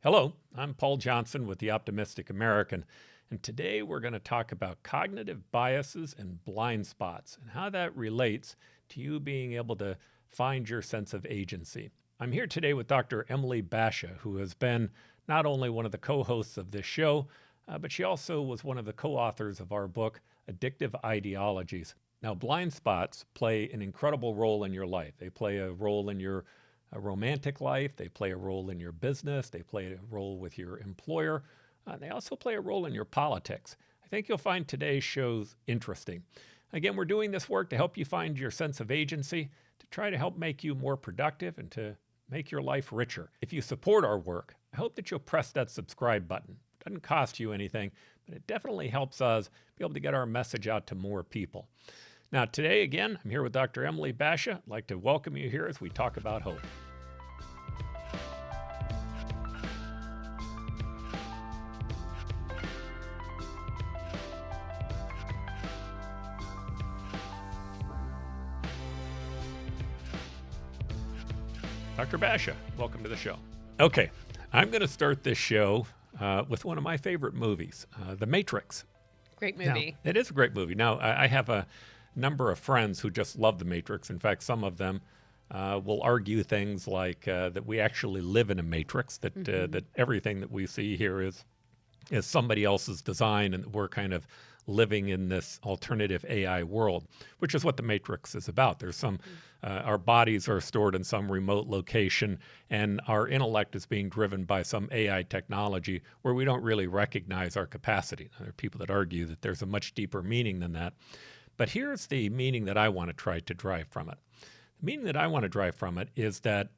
Hello, I'm Paul Johnson with The Optimistic American, and today we're going to talk about cognitive biases and blind spots and how that relates to you being able to find your sense of agency. I'm here today with Dr. Emily Bashah, who has been not only one of the co-hosts of this show, but she also was one of the co-authors of our book, Addictive Ideologies. Now, blind spots play an incredible role in your life. They play a role in your romantic life. They play a role in your business. They play a role with your employer. They also play a role in your politics. I think you'll find today's shows interesting. Again, we're doing this work to help you find your sense of agency, to try to help make you more productive and to make your life richer. If you support our work, I hope that you'll press that subscribe button. It doesn't cost you anything, but it definitely helps us be able to get our message out to more people. Now, today, again, I'm here with Dr. Emily Bashah. I'd like to welcome you here as we talk about hope. Dr. Bashah, welcome to the show. Okay, I'm going to start this show with one of my favorite movies, The Matrix. Great movie. Now, it is a great movie. Now, I have a number of friends who just love The Matrix. In fact, some of them will argue things like that we actually live in a matrix, that that everything that we see here is somebody else's design, and we're kind of living in this alternative AI world, which is what The Matrix is about. There's some, our bodies are stored in some remote location, and our intellect is being driven by some AI technology where we don't really recognize our capacity. There are people that argue that there's a much deeper meaning than that. But here's the meaning that I want to try to drive from it. The meaning that I want to drive from it is that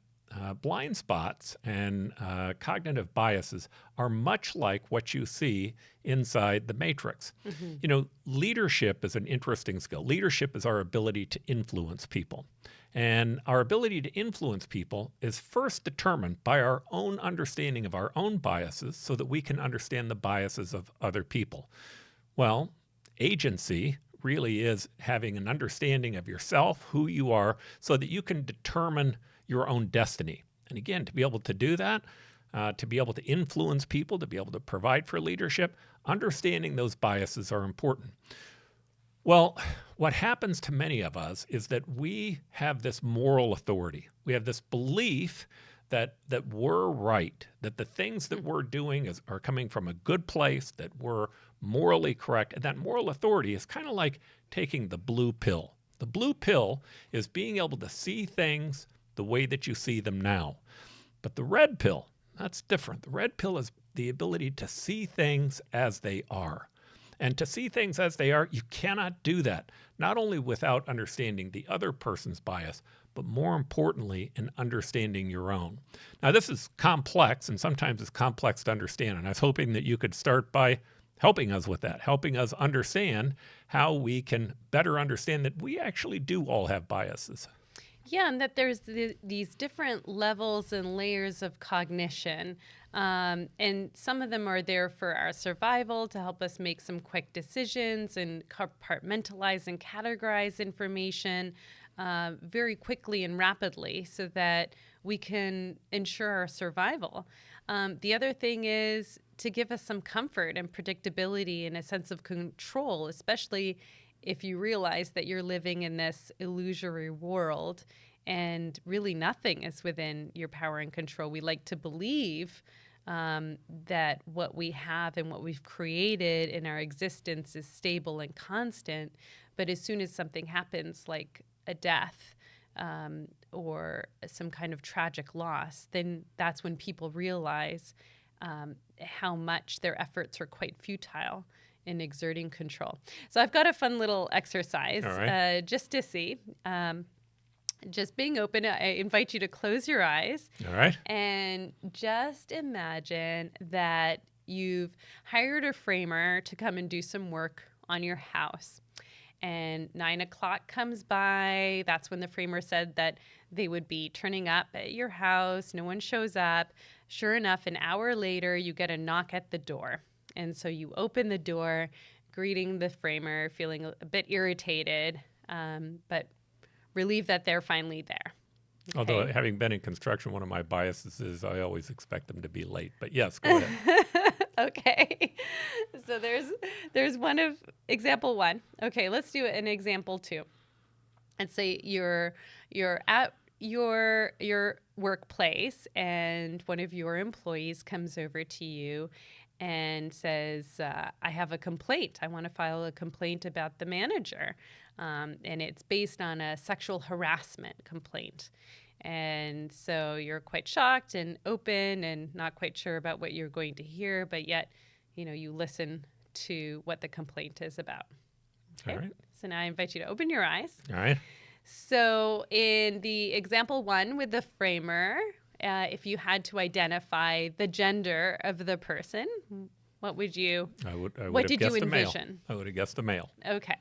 blind spots and cognitive biases are much like what you see inside the matrix. You know, leadership is an interesting skill. Leadership is our ability to influence people. And our ability to influence people is first determined by our own understanding of our own biases so that we can understand the biases of other people. Well, agency really is having an understanding of yourself, who you are, so that you can determine your own destiny. And again, to be able to do that, to be able to influence people, to be able to provide for leadership, understanding those biases are important. Well, what happens to many of us is that we have this moral authority. We have this belief that we're right, that the things that we're doing are coming from a good place, that we're morally correct. And that moral authority is kind of like taking the blue pill. The blue pill is being able to see things the way that you see them now. But the red pill, that's different. The red pill is the ability to see things as they are. And to see things as they are, you cannot do that, not only without understanding the other person's bias, but more importantly, in understanding your own. Now, this is complex, and sometimes it's complex to understand. And I was hoping that you could start by helping us with that, helping us understand how we can better understand that we actually do all have biases. Yeah, and that there's these different levels and layers of cognition. And some of them are there for our survival to help us make some quick decisions and compartmentalize and categorize information very quickly and rapidly so that we can ensure our survival. The other thing is to give us some comfort and predictability and a sense of control, especially if you realize that you're living in this illusory world and really nothing is within your power and control. We like to believe that what we have and what we've created in our existence is stable and constant. But as soon as something happens, like a death or some kind of tragic loss, then that's when people realize how much their efforts are quite futile in exerting control. So I've got a fun little exercise just to see. Just being open, I invite you to close your eyes. All right. And just imagine that you've hired a framer to come and do some work on your house. And 9 o'clock comes by. That's when the framer said that they would be turning up at your house. No one shows up. Sure enough, an hour later, you get a knock at the door. And so you open the door, greeting the framer, feeling a bit irritated, but relieved that they're finally there. Although Okay. having been in construction, one of my biases is I always expect them to be late. But yes, go ahead. Okay. So there's one of example one. Okay, let's do an example two. Let's say you're at your workplace and one of your employees comes over to you and says, I have a complaint. I want to file a complaint about the manager. And it's based on a sexual harassment complaint. And so you're quite shocked and open and not quite sure about what you're going to hear, but yet, you listen to what the complaint is about. All Okay. right. So now I invite you to open your eyes. All right. So in the example one with the framer, if you had to identify the gender of the person, what would you? I would What have did you guessed a male. envision? I would have guessed a male. Okay.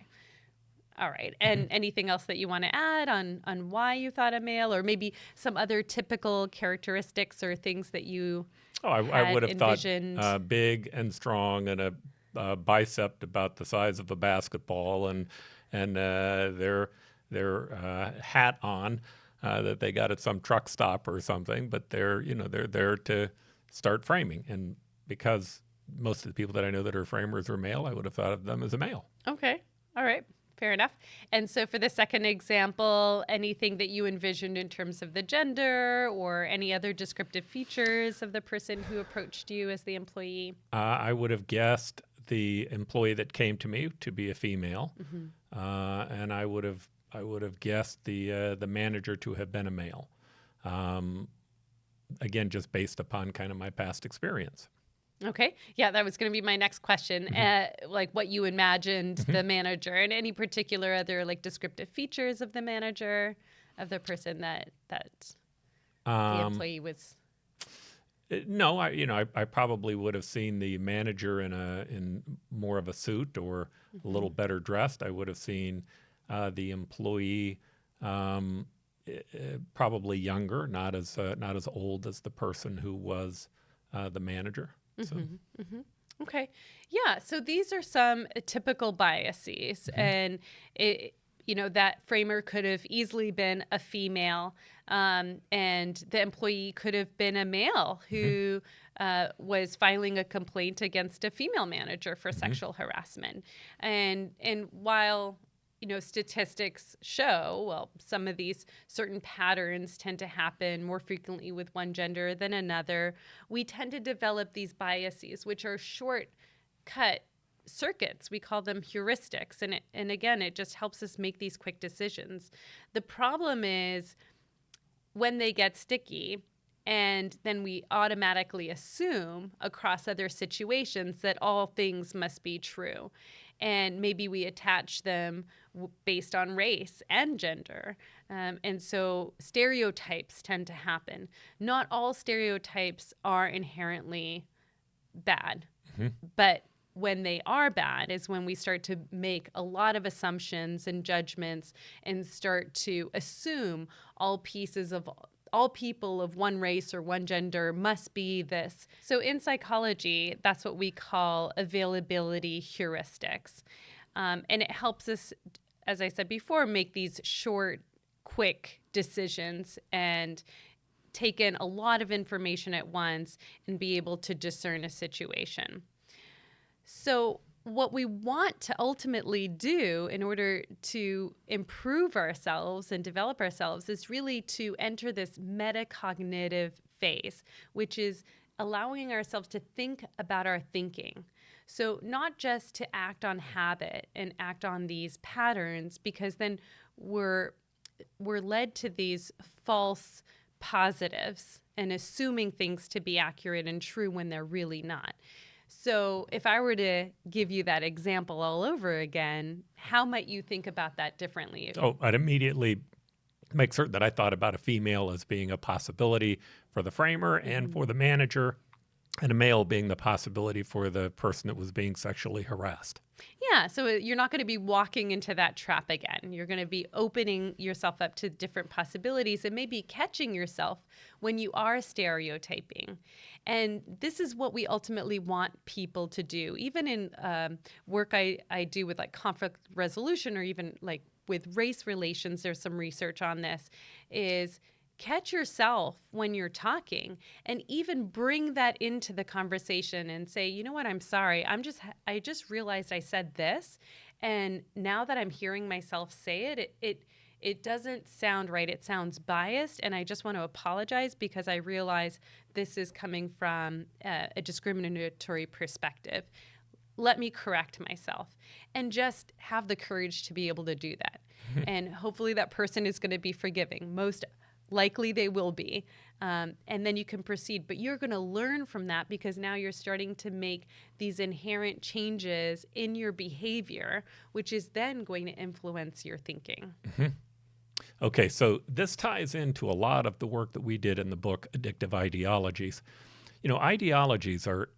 All right. And anything else that you want to add on why you thought a male, or maybe some other typical characteristics or things that you Oh, I would have envisioned? thought big and strong and a bicep about the size of a basketball and their hat on that they got at some truck stop or something. But they're there to start framing, and because most of the people that I know that are framers are male, I would have thought of them as a male. Okay. All right. Fair enough. And so for the second example, anything that you envisioned in terms of the gender or any other descriptive features of the person who approached you as the employee? I would have guessed the employee that came to me to be a female, and I would have guessed the manager to have been a male. Again, just based upon kind of my past experience. Okay. Yeah, that was going to be my next question. Like what you imagined the manager, and any particular other like descriptive features of the manager, of the person that the employee was. No, I probably would have seen the manager in more of a suit or a little better dressed. I would have seen the employee probably younger, not as old as the person who was the manager. So. Okay. Yeah. So these are some typical biases, and that framer could have easily been a female, and the employee could have been a male who was filing a complaint against a female manager for sexual harassment. And while statistics show, well, some of these certain patterns tend to happen more frequently with one gender than another. We tend to develop these biases, which are shortcut circuits. We call them heuristics. And again, it just helps us make these quick decisions. The problem is when they get sticky, and then we automatically assume across other situations that all things must be true. And maybe we attach them based on race and gender. And so stereotypes tend to happen. Not all stereotypes are inherently bad, but when they are bad is when we start to make a lot of assumptions and judgments and start to assume all people of one race or one gender must be this. So in psychology, that's what we call availability heuristics. And it helps us, as I said before, make these short, quick decisions and take in a lot of information at once and be able to discern a situation. So what we want to ultimately do in order to improve ourselves and develop ourselves is really to enter this metacognitive phase, which is allowing ourselves to think about our thinking. So not just to act on habit and act on these patterns, because then we're led to these false positives and assuming things to be accurate and true when they're really not. So if I were to give you that example all over again, how might you think about that differently? Oh, I'd immediately make certain that I thought about a female as being a possibility for the framer and for the manager, and a male being the possibility for the person that was being sexually harassed. Yeah, so you're not going to be walking into that trap again. You're going to be opening yourself up to different possibilities and maybe catching yourself when you are stereotyping. And this is what we ultimately want people to do. Even in work I do with like conflict resolution, or even like with race relations, there's some research on this, is catch yourself when you're talking and even bring that into the conversation and say, you know what, I'm sorry. I just realized I said this. And now that I'm hearing myself say it doesn't sound right. It sounds biased. And I just want to apologize because I realize this is coming from a discriminatory perspective. Let me correct myself, and just have the courage to be able to do that. And hopefully that person is going to be forgiving. Most likely they will be. And then you can proceed. But you're going to learn from that because now you're starting to make these inherent changes in your behavior, which is then going to influence your thinking. Okay, so this ties into a lot of the work that we did in the book, Addictive Ideologies. Ideologies are,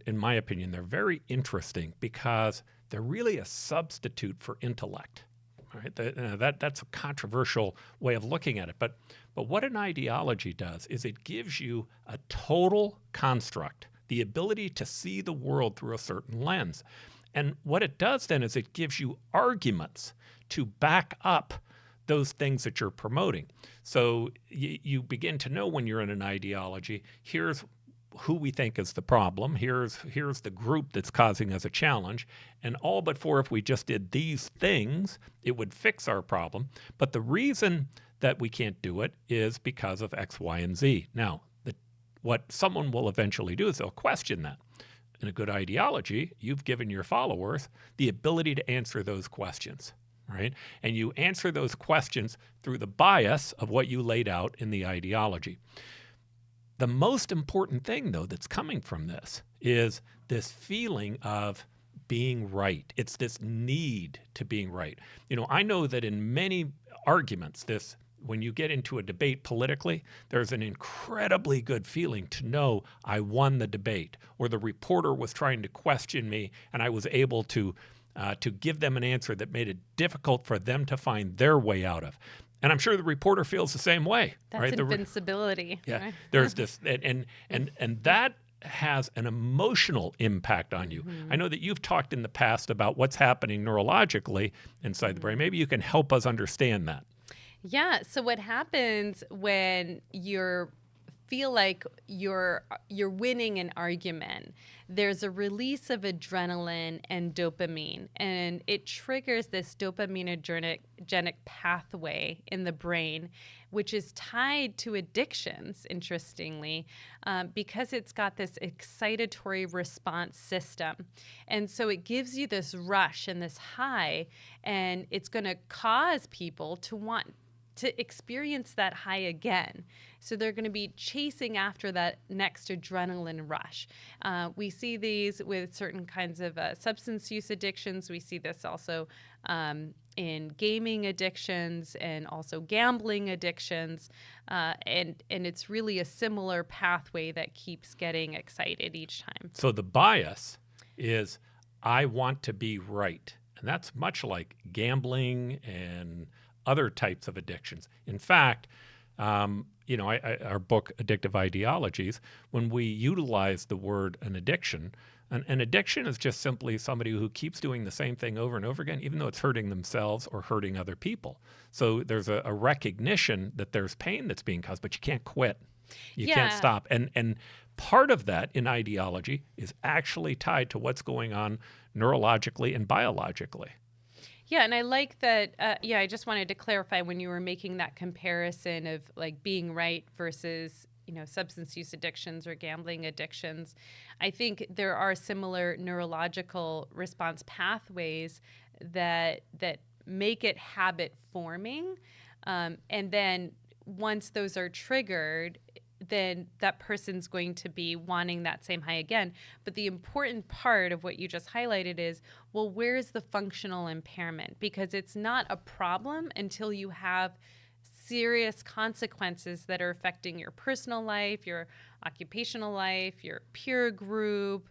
in my opinion, they're very interesting because they're really a substitute for intellect. Right? That's a controversial way of looking at it. But what an ideology does is it gives you a total construct, the ability to see the world through a certain lens. And what it does then is it gives you arguments to back up those things that you're promoting. So you begin to know when you're in an ideology, here's who we think is the problem, here's the group that's causing us a challenge, and all but for if we just did these things, it would fix our problem. But the reason that we can't do it is because of X, Y, and Z. Now, what someone will eventually do is they'll question that. In a good ideology, you've given your followers the ability to answer those questions. Right? And you answer those questions through the bias of what you laid out in the ideology. The most important thing, though, that's coming from this is this feeling of being right. It's this need to being right. I know that in many arguments, when you get into a debate politically, there's an incredibly good feeling to know I won the debate, or the reporter was trying to question me and I was able to give them an answer that made it difficult for them to find their way out of. And I'm sure the reporter feels the same way. That's right? Invincibility. Yeah, right? There's this, and that has an emotional impact on you. I know that you've talked in the past about what's happening neurologically inside the brain. Maybe you can help us understand that. Yeah. So what happens when you feel like you're winning an argument? There's a release of adrenaline and dopamine, and it triggers this dopaminergic pathway in the brain, which is tied to addictions, interestingly, because it's got this excitatory response system. And so it gives you this rush and this high, and it's going to cause people to want to experience that high again. So they're going to be chasing after that next adrenaline rush. We see these with certain kinds of substance use addictions. We see this also in gaming addictions and also gambling addictions. And it's really a similar pathway that keeps getting excited each time. So the bias is, I want to be right. And that's much like gambling and other types of addictions. In fact, our book, Addictive Ideologies, when we utilize the word an addiction is just simply somebody who keeps doing the same thing over and over again, even though it's hurting themselves or hurting other people. So there's a recognition that there's pain that's being caused, but you can't quit. You can't stop. And part of that in ideology is actually tied to what's going on neurologically and biologically. Yeah, and I like that. I just wanted to clarify when you were making that comparison of like being right versus, substance use addictions or gambling addictions. I think there are similar neurological response pathways that make it habit forming. And then once those are triggered, then that person's going to be wanting that same high again. But the important part of what you just highlighted is, well, where's the functional impairment? Because it's not a problem until you have serious consequences that are affecting your personal life, your occupational life, your peer group,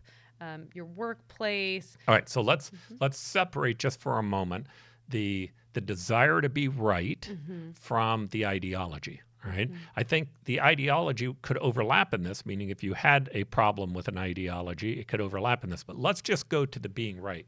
your workplace. All right, so let's separate just for a moment the desire to be right from the ideology. Right? I think the ideology could overlap in this, meaning if you had a problem with an ideology, it could overlap in this. But let's just go to the being right.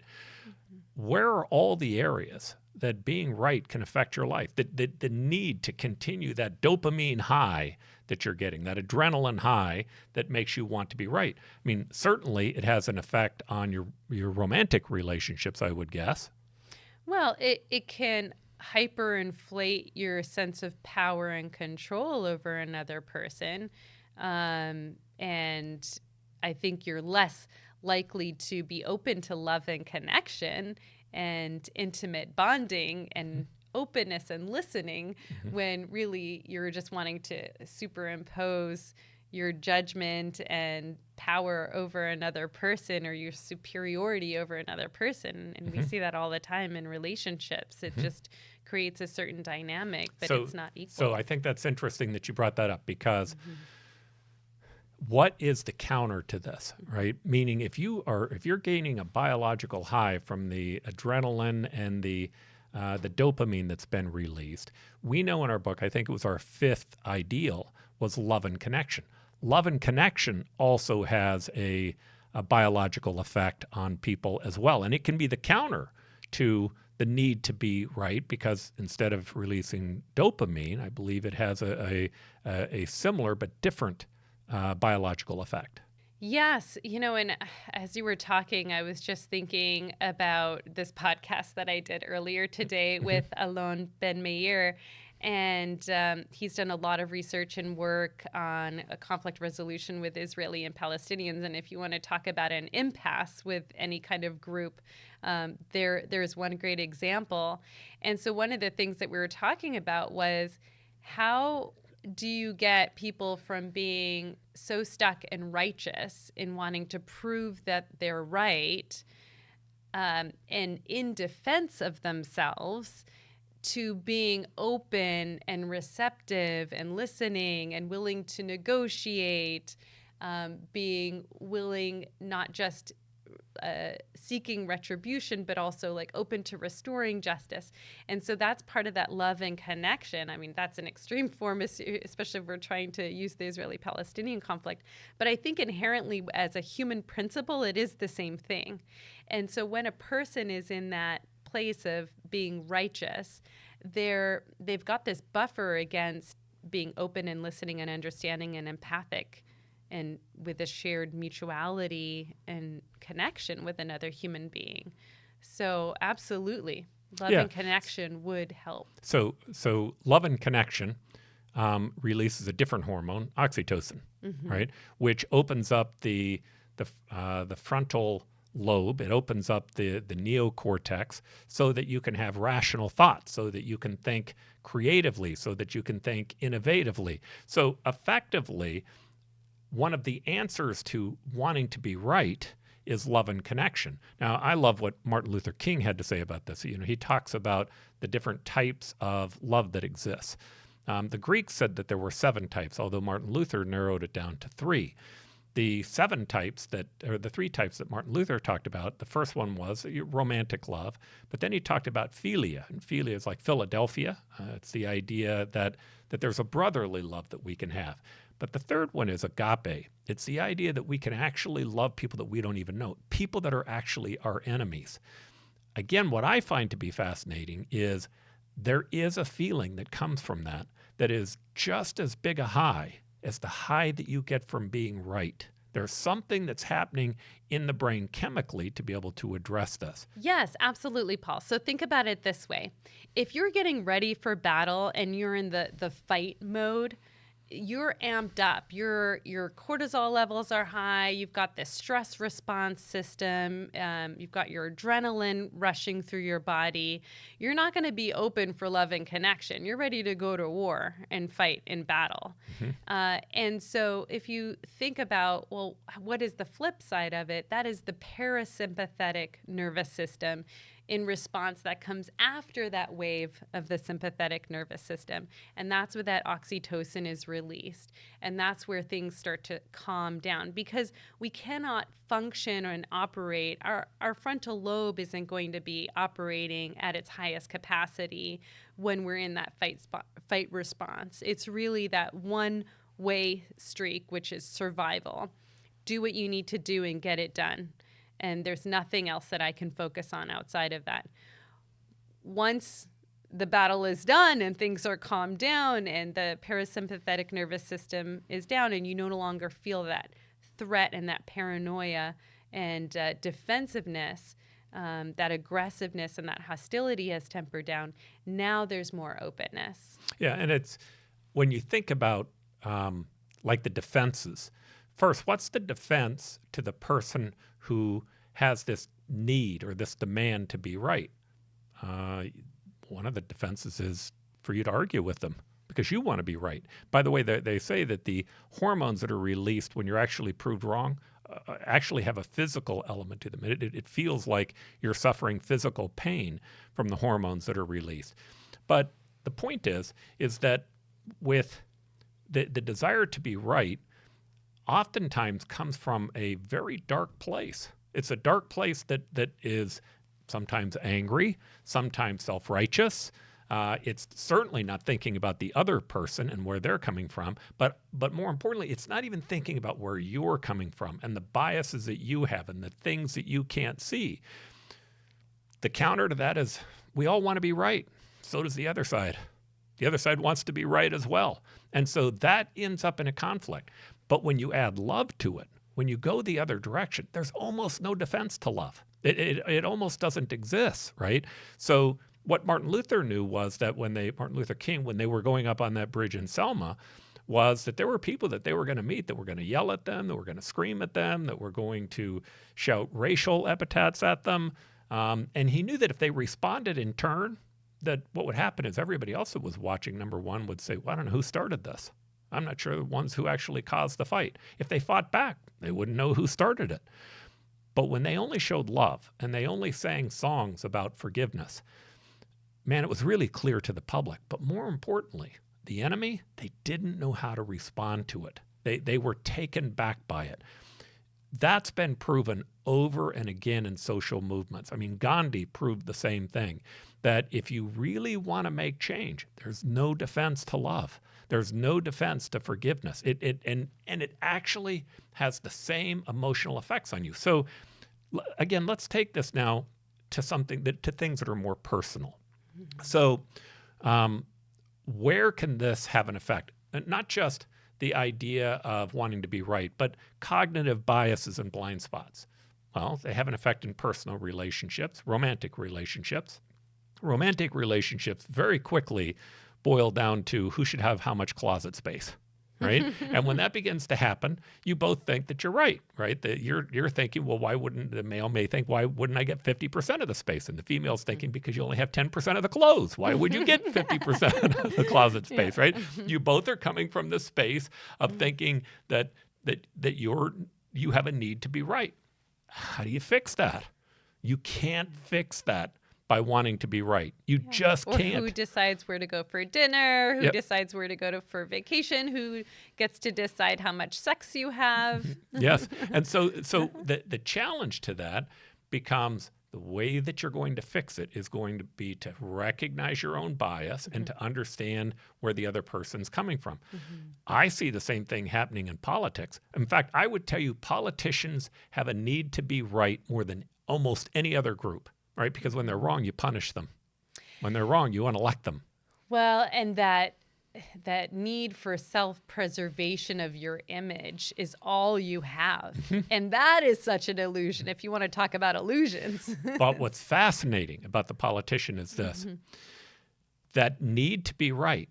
Where are all the areas that being right can affect your life, the need to continue that dopamine high that you're getting, that adrenaline high that makes you want to be right. I mean, certainly it has an effect on your romantic relationships, I would guess. Well, it can hyperinflate your sense of power and control over another person. And I think you're less likely to be open to love and connection and intimate bonding and openness and listening when really you're just wanting to superimpose your judgment and power over another person or your superiority over another person. And we see that all the time in relationships. It just creates a certain dynamic, but it's not equal. So I think that's interesting that you brought that up, because what is the counter to this, right? Meaning if you're gaining a biological high from the adrenaline and the dopamine that's been released, we know in our book, I think it was our 5th ideal, was love and connection. Love and connection also has a biological effect on people as well. And it can be the counter to the need to be right, because instead of releasing dopamine, I believe it has a similar but different biological effect. Yes. And as you were talking, I was just thinking about this podcast that I did earlier today with Alon Ben Meir. And he's done a lot of research and work on a conflict resolution with Israeli and Palestinians. And if you want to talk about an impasse with any kind of group, there's one great example. And so one of the things that we were talking about was, how do you get people from being so stuck and righteous in wanting to prove that they're right and in defense of themselves, to being open and receptive and listening and willing to negotiate, being willing, not just seeking retribution, but also like open to restoring justice. And so that's part of that love and connection. I mean, that's an extreme form, especially if we're trying to use the Israeli-Palestinian conflict. But I think inherently as a human principle, it is the same thing. And so when a person is in that place of being righteous, they've got this buffer against being open and listening and understanding and empathic, and with a shared mutuality and connection with another human being. So absolutely, love and connection would help. So love and connection releases a different hormone, oxytocin, right, which opens up the frontal lobe. It opens up the neocortex so that you can have rational thoughts, so that you can think creatively, so that you can think innovatively. So effectively, one of the answers to wanting to be right is love and connection. Now, I love what Martin Luther King had to say about this. He talks about the different types of love that exists. The Greeks said that there were 7 types, although Martin Luther narrowed it down to 3. The 3 types that Martin Luther talked about, the first one was romantic love, but then he talked about philia, and philia is like Philadelphia. It's the idea that there's a brotherly love that we can have. But the third one is agape. It's the idea that we can actually love people that we don't even know, people that are actually our enemies. Again, what I find to be fascinating is there is a feeling that comes from that is just as big a high as the high that you get from being right. There's something that's happening in the brain chemically to be able to address this. Yes, absolutely, Paul. So think about it this way. If you're getting ready for battle and you're in the fight mode, you're amped up. Your cortisol levels are high. You've got this stress response system. You've got your adrenaline rushing through your body. You're not going to be open for love and connection. You're ready to go to war and fight in battle. And so if you think about, well, what is the flip side of it? That is the parasympathetic nervous system in response that comes after that wave of the sympathetic nervous system. And that's where that oxytocin is released. And that's where things start to calm down, because we cannot function and operate. Our frontal lobe isn't going to be operating at its highest capacity when we're in that fight response. It's really that one-way streak, which is survival. Do what you need to do and get it done. And there's nothing else that I can focus on outside of that. once the battle is done and things are calmed down and the parasympathetic nervous system is down and you no longer feel that threat and that paranoia and defensiveness, that aggressiveness and that hostility has tempered down, now there's more openness. Yeah, and it's when you think about like the defenses. First, what's the defense to the person who has this need or this demand to be right? One of the defenses is for you to argue with them because you want to be right. By the way, they say that the hormones that are released when you're actually proved wrong actually have a physical element to them. It feels like you're suffering physical pain from the hormones that are released. But the point is that with the desire to be right, oftentimes comes from a very dark place. It's a dark place that is sometimes angry, sometimes self-righteous. It's certainly not thinking about the other person and where they're coming from, but more importantly, it's not even thinking about where you're coming from and the biases that you have and the things that you can't see. The counter to that is we all want to be right. So does the other side. The other side wants to be right as well. And so that ends up in a conflict. But when you add love to it, when you go the other direction, there's almost no defense to love. It almost doesn't exist, right? So what Martin Luther knew was that Martin Luther King, when they were going up on that bridge in Selma, was that there were people that they were going to meet that were going to yell at them, that were going to scream at them, that were going to shout racial epithets at them. And he knew that if they responded in turn, that what would happen is everybody else that was watching, number one, would say, well, I don't know who started this. I'm not sure the ones who actually caused the fight. If they fought back, they wouldn't know who started it. But when they only showed love and they only sang songs about forgiveness, man, it was really clear to the public. But more importantly, the enemy, they didn't know how to respond to it. They were taken back by it. That's been proven over and again in social movements. I mean, Gandhi proved the same thing, that if you really want to make change, there's no defense to love. There's no defense to forgiveness. And it actually has the same emotional effects on you. So again, let's take this now to things that are more personal. So where can this have an effect? Not just the idea of wanting to be right, but cognitive biases and blind spots. Well, they have an effect in personal relationships, romantic relationships. Romantic relationships very quickly boil down to who should have how much closet space, right? And when that begins to happen, you both think that you're right? That you're thinking, well, why wouldn't the male may think, why wouldn't I get 50% of the space? And the female's thinking, because you only have 10% of the clothes. Why would you get 50% of the closet space, right? You both are coming from this space of thinking that you have a need to be right. How do you fix that? You can't fix that by wanting to be right. You just can't. Who decides where to go for dinner? Who decides where to go for vacation? Who gets to decide how much sex you have? Yes. And so the challenge to that becomes the way that you're going to fix it is going to be to recognize your own bias and to understand where the other person's coming from. I see the same thing happening in politics. In fact, I would tell you politicians have a need to be right more than almost any other group. Right? Because when they're wrong, you punish them. When they're wrong, you unelect them. Well, and that need for self-preservation of your image is all you have. And that is such an illusion, if you want to talk about illusions. But what's fascinating about the politician is this, that need to be right.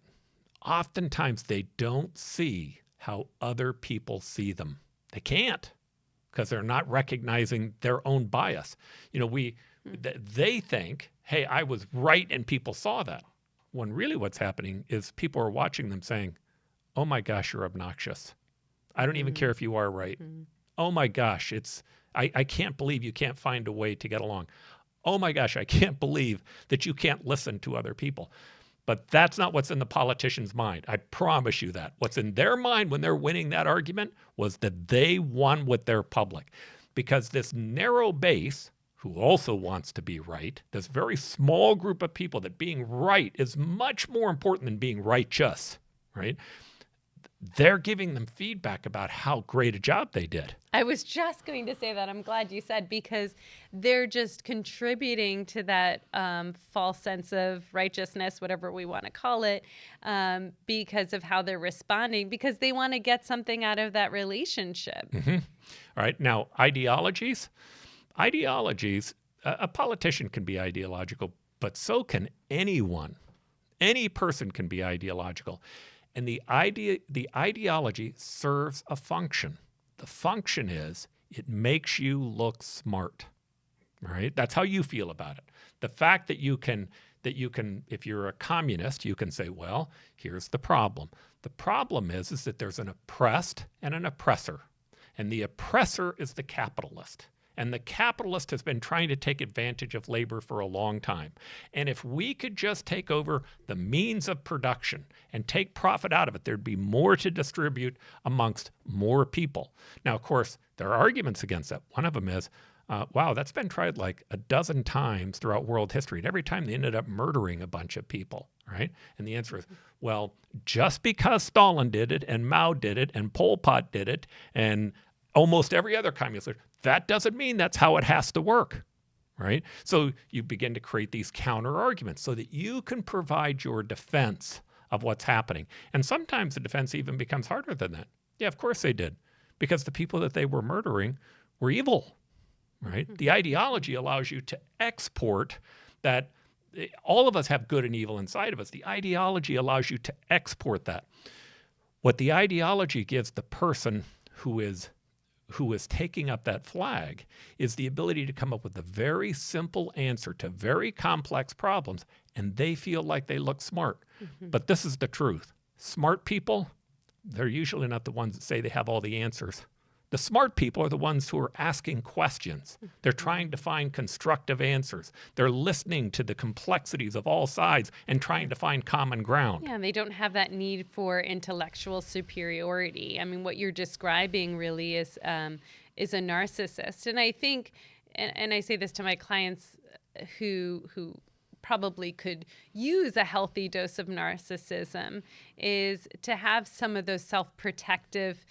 Oftentimes, they don't see how other people see them. They can't because they're not recognizing their own bias. They think, hey, I was right and people saw that. When really what's happening is people are watching them saying, oh my gosh, you're obnoxious. I don't even care if you are right. Oh my gosh, I can't believe you can't find a way to get along. Oh my gosh, I can't believe that you can't listen to other people. But that's not what's in the politician's mind. I promise you that. What's in their mind when they're winning that argument was that they won with their public. Because this narrow base who also wants to be right, this very small group of people that being right is much more important than being righteous, right? they're giving them feedback about how great a job they did. I was just going to say that. I'm glad you said, because they're just contributing to that false sense of righteousness, whatever we want to call it, because of how they're responding, because they want to get something out of that relationship. All right. Now, ideologies, a politician can be ideological, but so can anyone. Any person can be ideological. And the ideology serves a function. The function is it makes you look smart, right? That's how you feel about it. The fact that you can, if you're a communist, you can say, well, here's the problem. The problem is that there's an oppressed and an oppressor. And the oppressor is the capitalist. And the capitalist has been trying to take advantage of labor for a long time. And if we could just take over the means of production and take profit out of it, there'd be more to distribute amongst more people. Now, of course, there are arguments against that. One of them is, wow, that's been tried like a dozen times throughout world history. And every time they ended up murdering a bunch of people, right? And the answer is, well, just because Stalin did it and Mao did it and Pol Pot did it and almost every other communist leader, that doesn't mean that's how it has to work, right? So you begin to create these counter arguments so that you can provide your defense of what's happening. And sometimes the defense even becomes harder than that. Yeah, of course they did, because the people that they were murdering were evil, right? The ideology allows you to export that. All of us have good and evil inside of us. The ideology allows you to export that. What the ideology gives the person who is taking up that flag is the ability to come up with a very simple answer to very complex problems, and they feel like they look smart. But this is the truth. Smart people, they're usually not the ones that say they have all the answers. The smart people are the ones who are asking questions. They're trying to find constructive answers. They're listening to the complexities of all sides and trying to find common ground. Yeah, and they don't have that need for intellectual superiority. I mean, what you're describing really is a narcissist. And I think, and I say this to my clients who probably could use a healthy dose of narcissism, is to have some of those self-protective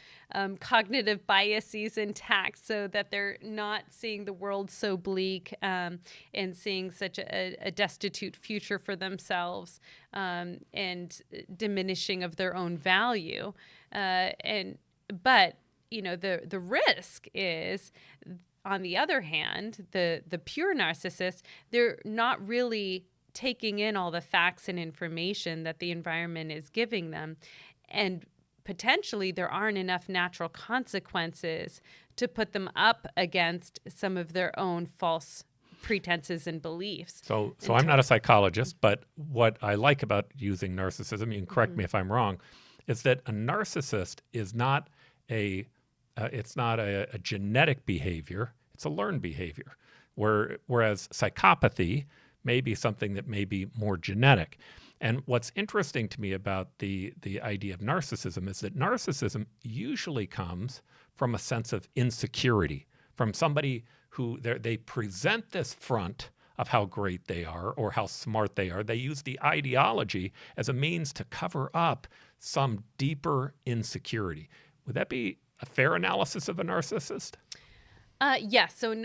cognitive biases intact, so that they're not seeing the world so bleak and seeing such a destitute future for themselves, and diminishing of their own value. But the risk is, on the other hand, the pure narcissist, they're not really taking in all the facts and information that the environment is giving them. And potentially there aren't enough natural consequences to put them up against some of their own false pretenses and beliefs. So I'm not a psychologist, but what I like about using narcissism, you can correct me if I'm wrong, is that a narcissist is not it's not a genetic behavior, it's a learned behavior. Whereas psychopathy may be something that may be more genetic. And what's interesting to me about the idea of narcissism is that narcissism usually comes from a sense of insecurity, from somebody who they present this front of how great they are or how smart they are. They use the ideology as a means to cover up some deeper insecurity. Would that be a fair analysis of a narcissist? Yes. So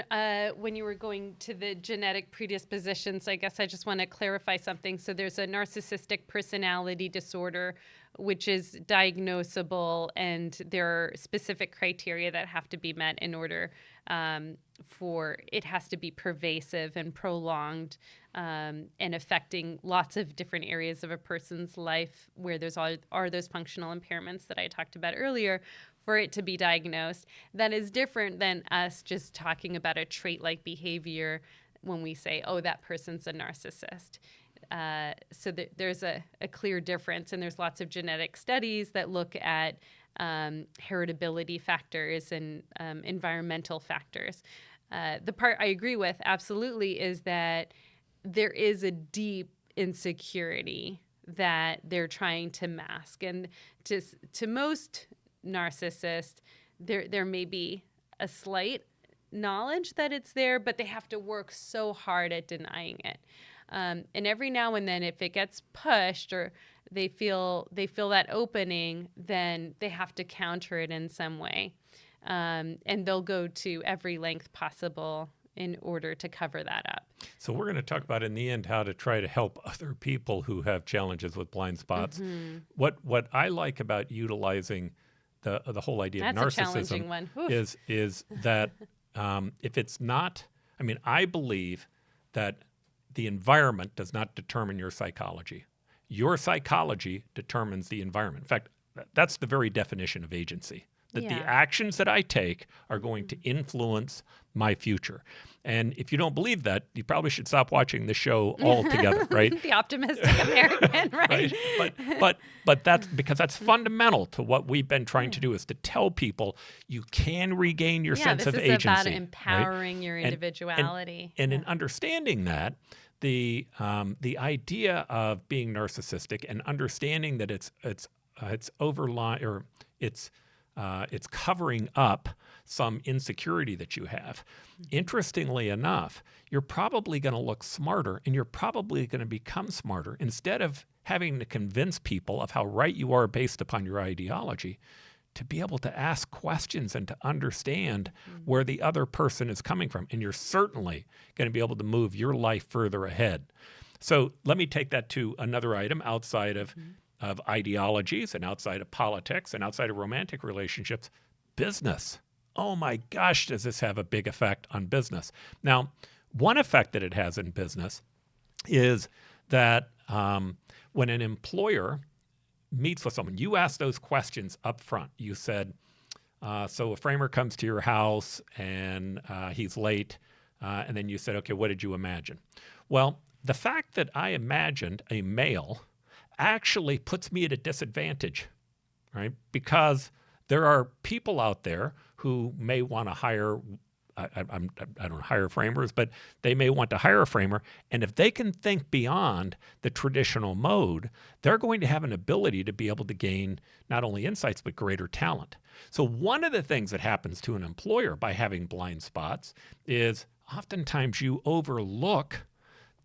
when you were going to the genetic predispositions, I guess I just want to clarify something. So there's a narcissistic personality disorder, which is diagnosable, and there are specific criteria that have to be met in order for it has to be pervasive and prolonged, and affecting lots of different areas of a person's life where are those functional impairments that I talked about earlier, for it to be diagnosed. That is different than us just talking about a trait-like behavior when we say, oh, that person's a narcissist. So there's a clear difference, and there's lots of genetic studies that look at heritability factors and environmental factors. The part I agree with absolutely is that there is a deep insecurity that they're trying to mask. And to most narcissists, there may be a slight knowledge that it's there, but they have to work so hard at denying it. And every now and then, if it gets pushed or they feel that opening, then they have to counter it in some way. And they'll go to every length possible in order to cover that up. So we're going to talk about in the end how to try to help other people who have challenges with blind spots. What I like about utilizing the whole idea That's of a challenging narcissism one. Whew. is that if it's not, I mean, I believe that the environment does not determine your psychology. Your psychology determines the environment. In fact, that's the very definition of agency. That the actions that I take are going to influence my future. And if you don't believe that, you probably should stop watching the show altogether, right? The optimistic American, right? But that's because that's fundamental to what we've been trying to do, is to tell people you can regain your sense of agency. This is about empowering your individuality. And in understanding that, the idea of being narcissistic and understanding that it's overlying, or it's covering up some insecurity that you have. Interestingly enough, you're probably going to look smarter, and you're probably going to become smarter. Instead of having to convince people of how right you are based upon your ideology, to be able to ask questions and to understand where the other person is coming from. And you're certainly going to be able to move your life further ahead. So let me take that to another item outside of ideologies and outside of politics and outside of romantic relationships. Business. Oh my gosh, does this have a big effect on business? Now, one effect that it has in business is that when an employer meets with someone, you ask those questions up front. You said, so a framer comes to your house and he's late. And then you said, okay, what did you imagine? Well, the fact that I imagined a male actually puts me at a disadvantage, right? Because there are people out there who may want to hire, I don't hire framers, but they may want to hire a framer. And if they can think beyond the traditional mode, they're going to have an ability to be able to gain not only insights, but greater talent. So one of the things that happens to an employer by having blind spots is oftentimes you overlook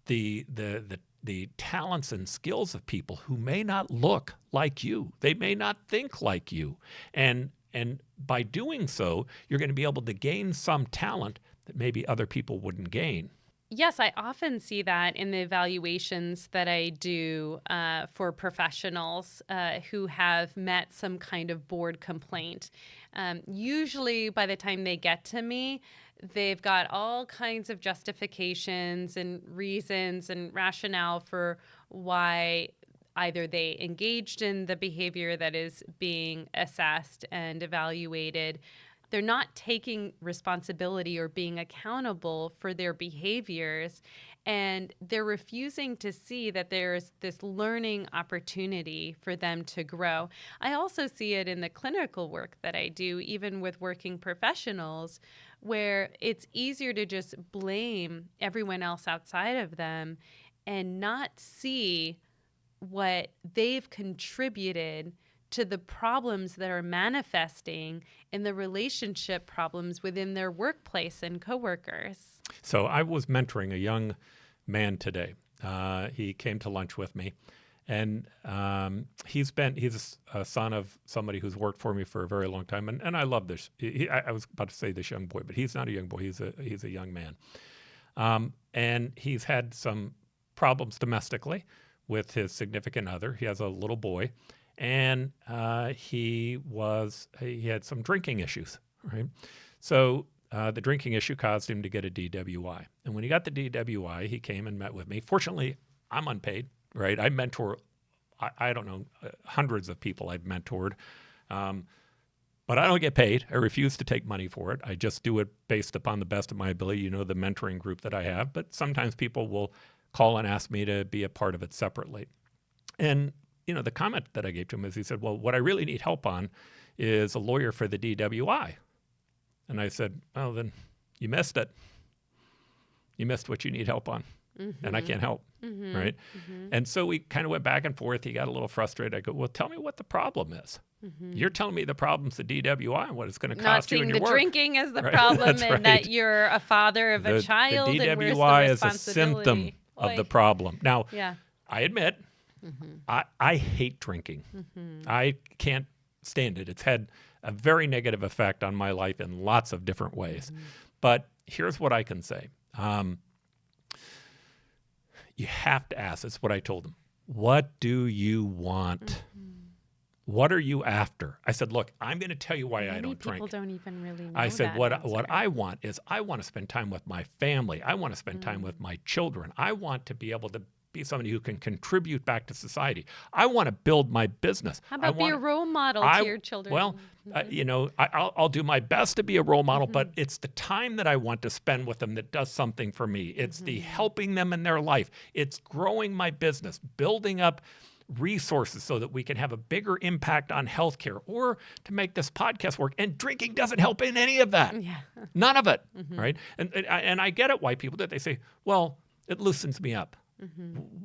the talents and skills of people who may not look like you. They may not think like you. And by doing so, you're going to be able to gain some talent that maybe other people wouldn't gain. Yes, I often see that in the evaluations that I do for professionals who have met some kind of board complaint. Usually by the time they get to me, they've got all kinds of justifications and reasons and rationale for why either they engaged in the behavior that is being assessed and evaluated. They're not taking responsibility or being accountable for their behaviors, and they're refusing to see that there's this learning opportunity for them to grow. I also see it in the clinical work that I do, even with working professionals, where it's easier to just blame everyone else outside of them and not see what they've contributed to the problems that are manifesting in the relationship problems within their workplace and coworkers. So I was mentoring a young man today. He came to lunch with me, and he's a son of somebody who's worked for me for a very long time, and I love this. I was about to say this young boy, but he's not a young boy. He's a young man, and he's had some problems domestically with his significant other. He has a little boy. And he had some drinking issues, right? So the drinking issue caused him to get a DWI. And when he got the DWI, he came and met with me. Fortunately, I'm unpaid, right? I mentor, I don't know, hundreds of people I've mentored. But I don't get paid. I refuse to take money for it. I just do it based upon the best of my ability. You know, the mentoring group that I have. But sometimes people will call and ask me to be a part of it separately. And you know, the comment that I gave to him is he said, well, what I really need help on is a lawyer for the DWI. And I said, oh, then you missed it. You missed what you need help on. Mm-hmm. And I can't help, right? Mm-hmm. And so we kind of went back and forth. He got a little frustrated. I go, well, tell me what the problem is. Mm-hmm. You're telling me the problem's the DWI and what it's going to cost you in your work. Not seeing the drinking as the right? problem That's and right. that you're a father of a child. The and where's the DWI is a responsibility? symptom of the Boy. problem. Now, Yeah. I admit, I hate drinking. I can't stand it. It's had a very negative effect on my life in lots of different ways. But here's what I can say. You have to ask. That's what I told them. What do you want? What are you after? I said, look, I'm going to tell you why I don't drink. Many people don't even really know I said, that what answer. I want is I want to spend time with my family. I want to spend time with my children. I want to be able to be somebody who can contribute back to society. I want to build my business. How about be a role model to your children? Well, I'll do my best to be a role model, but it's the time that I want to spend with them that does something for me. It's the helping them in their life. It's growing my business, building up resources so that we can have a bigger impact on healthcare or to make this podcast work. And drinking doesn't help in any of that. Yeah. None of it, right? And I get it why people do it. They say, well, it loosens me up.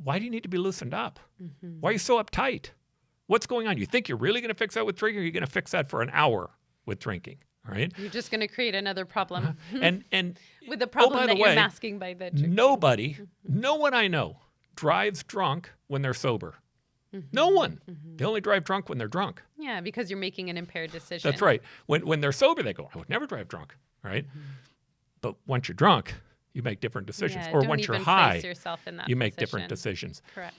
Why do you need to be loosened up? Why are you so uptight? What's going on? You think you're really going to fix that with drinking, or are you going to fix that for an hour with drinking? Right? You're just going to create another problem. And With the problem by the that you're way, masking by the drinking. no one I know drives drunk when they're sober. No one. They only drive drunk when they're drunk. Yeah, because you're making an impaired decision. That's right. When they're sober, they go, I would never drive drunk, right? But once you're drunk, you make different decisions. Yeah, or don't once you're even high, place yourself in that you make position. different decisions. Correct.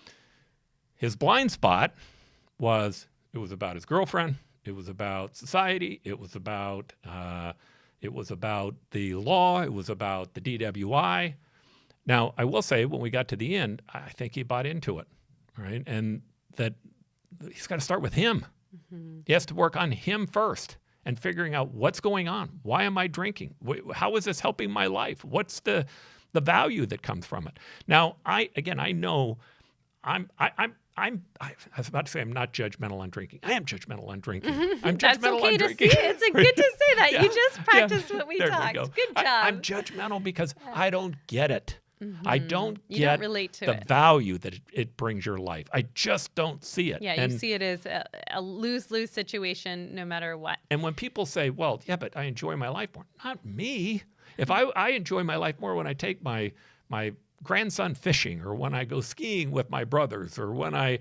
His blind spot was about his girlfriend. It was about society. It was about the law. It was about the DWI. Now, I will say, when we got to the end, I think he bought into it, right? And that he's got to start with him. He has to work on him first and figuring out what's going on. Why am I drinking? How is this helping my life? What's the value that comes from it? Now, I know I was about to say I'm not judgmental on drinking. I am judgmental on drinking. I'm judgmental That's okay on to drinking. see. It's good to say that. Yeah, You just practiced what we there talked. go. Good job. I'm judgmental because I don't get it. I don't You get don't relate to the it. value that it brings your life. I just don't see it. Yeah, and, you see it as a lose-lose situation no matter what. And when people say, well, yeah, but I enjoy my life more. Not me. If I enjoy my life more when I take my grandson fishing, or when I go skiing with my brothers, or when I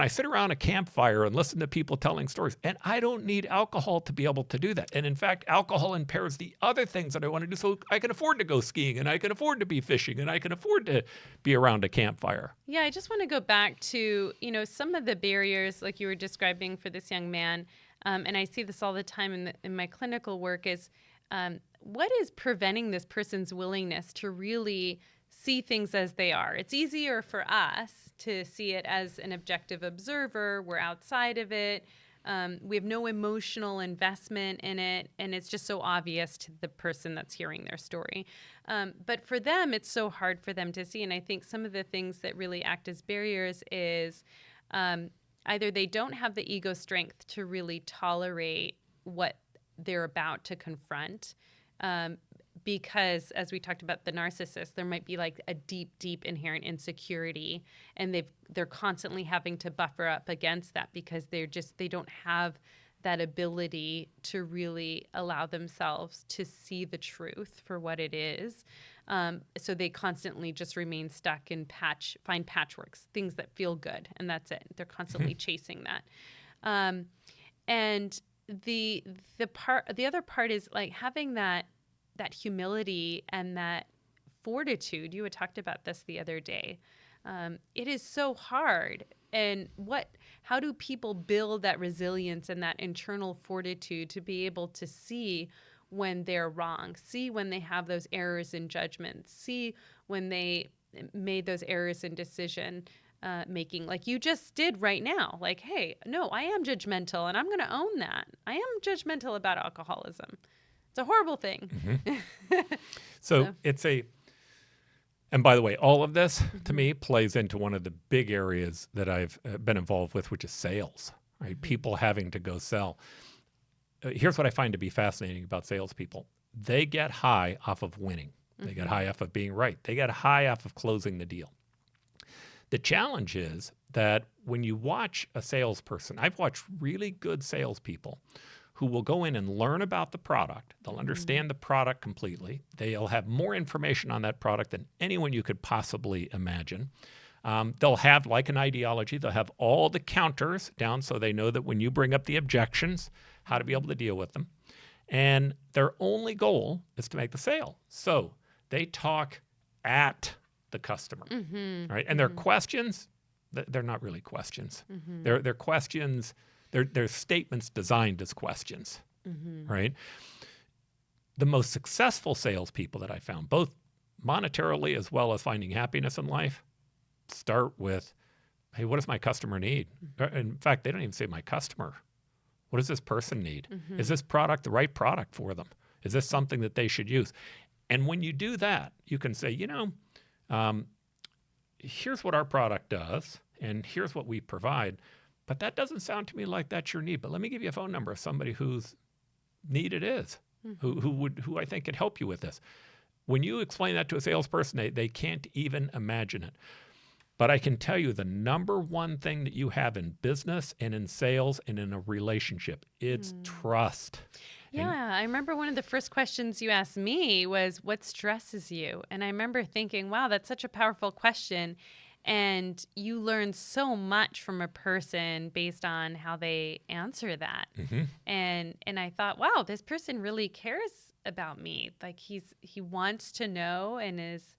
sit around a campfire and listen to people telling stories. And I don't need alcohol to be able to do that. And in fact, alcohol impairs the other things that I want to do, so I can afford to go skiing, and I can afford to be fishing, and I can afford to be around a campfire. Yeah, I just want to go back to, some of the barriers like you were describing for this young man. And I see this all the time in my clinical work is what is preventing this person's willingness to really see things as they are? It's easier for us to see it as an objective observer. We're outside of it. We have no emotional investment in it, and it's just so obvious to the person that's hearing their story. But for them, it's so hard for them to see. And I think some of the things that really act as barriers is either they don't have the ego strength to really tolerate what they're about to confront, because, as we talked about the narcissist, there might be like a deep, deep inherent insecurity, and they're constantly having to buffer up against that because they don't have that ability to really allow themselves to see the truth for what it is. So they constantly just remain stuck in find patchworks, things that feel good, and that's it. They're constantly chasing that. And the other part is like having that humility and that fortitude. You had talked about this the other day. It is so hard. And how do people build that resilience and that internal fortitude to be able to see when they're wrong, see when they have those errors in judgment, see when they made those errors in decision making, like you just did right now? Like, hey, no, I am judgmental, and I'm going to own that. I am judgmental about alcoholism. It's a horrible thing. So and by the way, all of this to me plays into one of the big areas that I've been involved with, which is sales, right? People having to go sell. Here's what I find to be fascinating about salespeople. They get high off of winning. They get high off of being right. They get high off of closing the deal. The challenge is that when you watch a salesperson, I've watched really good salespeople who will go in and learn about the product. They'll understand the product completely. They'll have more information on that product than anyone you could possibly imagine. They'll have, like an ideology, they'll have all the counters down so they know that when you bring up the objections, how to be able to deal with them. And their only goal is to make the sale. So they talk at the customer, right? And their questions, they're not really questions. They're questions, they're statements designed as questions, right? The most successful salespeople that I found, both monetarily as well as finding happiness in life, start with, hey, what does my customer need? In fact, they don't even say my customer. What does this person need? Is this product the right product for them? Is this something that they should use? And when you do that, you can say, here's what our product does, and here's what we provide. But that doesn't sound to me like that's your need. But let me give you a phone number of somebody whose need it is, who I think could help you with this. When you explain that to a salesperson, they can't even imagine it. But I can tell you the number one thing that you have in business and in sales and in a relationship, it's trust. Yeah, I remember one of the first questions you asked me was, what stresses you? And I remember thinking, wow, that's such a powerful question. And you learn so much from a person based on how they answer that. And I thought, wow, this person really cares about me. Like he wants to know and is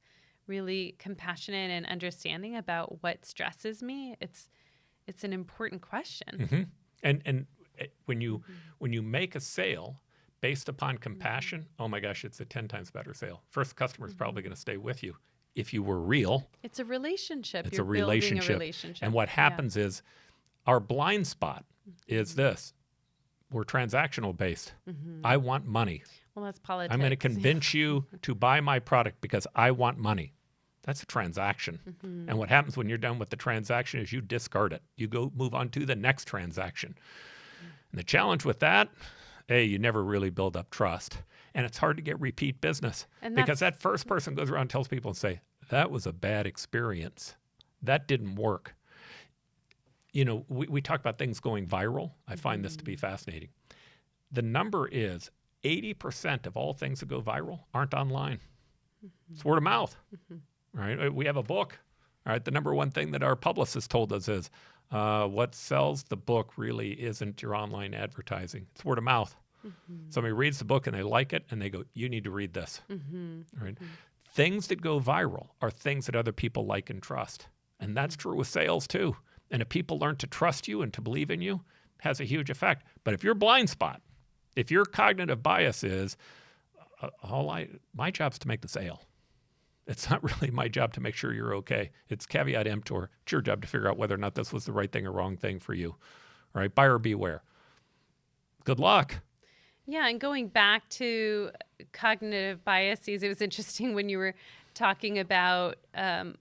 really compassionate and understanding about what stresses me. It's an important question. And when you make a sale based upon compassion, oh my gosh, it's a 10 times better sale. First, the customer is probably going to stay with you if you were real. It's a relationship. It's You're a relationship. building a relationship. And what happens is our blind spot is this. We're transactional based. I want money. Well, that's politics. I'm going to convince you to buy my product because I want money. That's a transaction. And what happens when you're done with the transaction is you discard it. You go move on to the next transaction. And the challenge with that, you never really build up trust. And it's hard to get repeat business because that first person goes around and tells people and say, that was a bad experience. That didn't work. We talk about things going viral. I find this to be fascinating. The number is 80% of all things that go viral aren't online. It's word of mouth. Right? We have a book. All right. The number one thing that our publicist told us is what sells the book really isn't your online advertising. It's word of mouth. Somebody reads the book and they like it and they go, you need to read this. Right? Things that go viral are things that other people like and trust. And that's true with sales too. And if people learn to trust you and to believe in you, it has a huge effect. But if your blind spot, if your cognitive bias is, my job's to make the sale. It's not really my job to make sure you're okay. It's caveat emptor. It's your job to figure out whether or not this was the right thing or wrong thing for you. All right, buyer beware. Good luck. Yeah, and going back to cognitive biases, it was interesting when you were talking about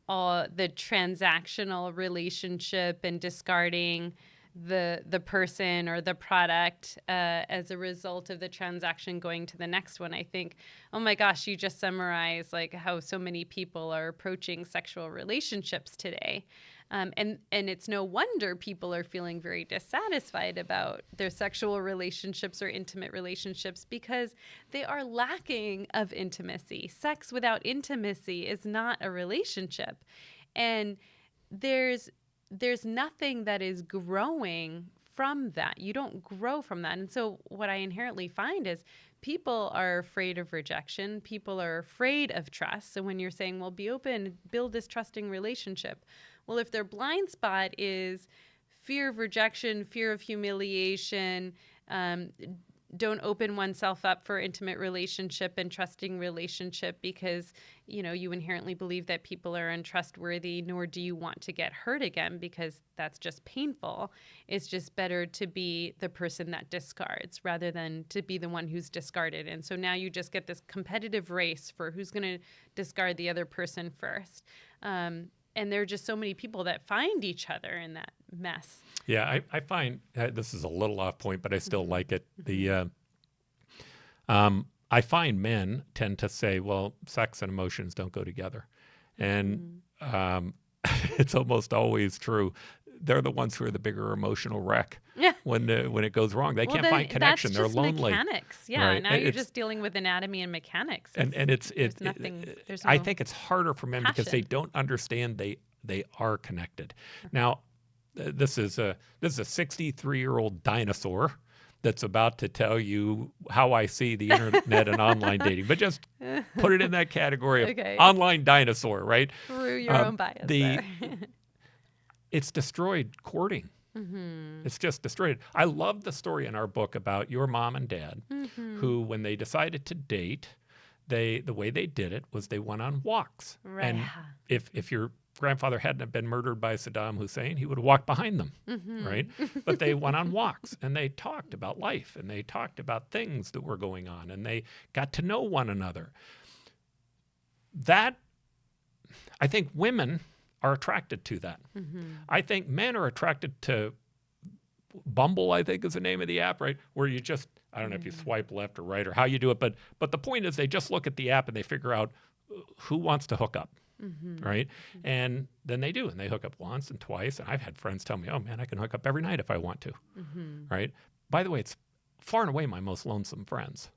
all the transactional relationship and discarding the person or the product as a result of the transaction going to the next one. I think, oh my gosh, you just summarized like how so many people are approaching sexual relationships today. And it's no wonder people are feeling very dissatisfied about their sexual relationships or intimate relationships because they are lacking of intimacy. Sex without intimacy is not a relationship. And there's nothing that is growing from that. You don't grow from that. And so what I inherently find is people are afraid of rejection. People are afraid of trust. So when you're saying, well, be open, build this trusting relationship. Well, if their blind spot is fear of rejection, fear of humiliation, don't open oneself up for intimate relationship and trusting relationship because, you inherently believe that people are untrustworthy, nor do you want to get hurt again because that's just painful. It's just better to be the person that discards rather than to be the one who's discarded. And so now you just get this competitive race for who's going to discard the other person first. And there are just so many people that find each other in that mess. Yeah, I find this is a little off point, but I still like it. I find men tend to say, well, sex and emotions don't go together. And it's almost always true. they're the ones who are the bigger emotional wreck Yeah. when it goes wrong. They can't then find connection. That's They're just lonely. mechanics. Yeah. Right. Now you're just dealing with anatomy and mechanics. There's nothing. There's no I think it's harder for men because they passion. don't understand they are connected. Now, this is a 63-year-old dinosaur that's about to tell you how I see the internet and online dating, but just put it in that category of Okay. online dinosaur, right? Through your own bias there. It's destroyed courting. It's just destroyed. I love the story in our book about your mom and dad, who, when they decided to date, the way they did it was they went on walks. Right. And if your grandfather hadn't have been murdered by Saddam Hussein, he would have walked behind them, right? But they went on walks and they talked about life and they talked about things that were going on and they got to know one another. That, I think women are attracted to that. I think men are attracted to Bumble, I think is the name of the app, right? Where you just, I don't know if you swipe left or right or how you do it, but the point is they just look at the app and they figure out who wants to hook up. Right. And then they do. And they hook up once and twice. And I've had friends tell me, oh, man, I can hook up every night if I want to. Right. By the way, it's far and away my most lonesome friends.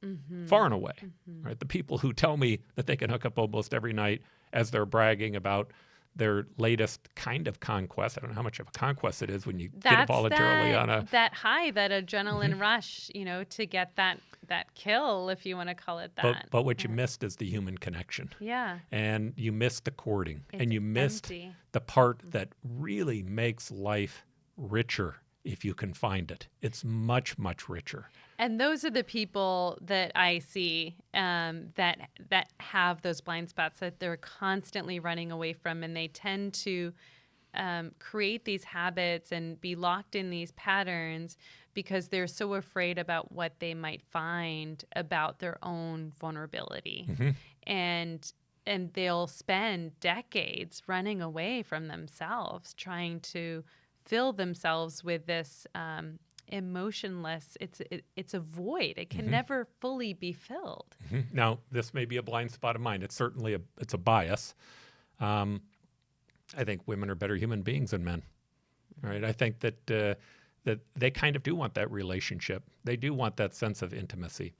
Far and away. Right. The people who tell me that they can hook up almost every night as they're bragging about their latest kind of conquest. I don't know how much of a conquest it is when you get voluntarily on a... That high, that adrenaline rush, to get that kill, if you want to call it that. But what you missed is the human connection. Yeah. And you missed the courting. It's and you missed empty. the part that really makes life richer if you can find it. It's much richer. And those are the people that I see that have those blind spots that they're constantly running away from, and they tend to create these habits and be locked in these patterns because they're so afraid about what they might find about their own vulnerability. And they'll spend decades running away from themselves, trying to fill themselves with this emotionless. It's a void. It can never fully be filled. Now, this may be a blind spot of mine. It's certainly it's a bias. I think women are better human beings than men. Right? I think that that they kind of do want that relationship. They do want that sense of intimacy.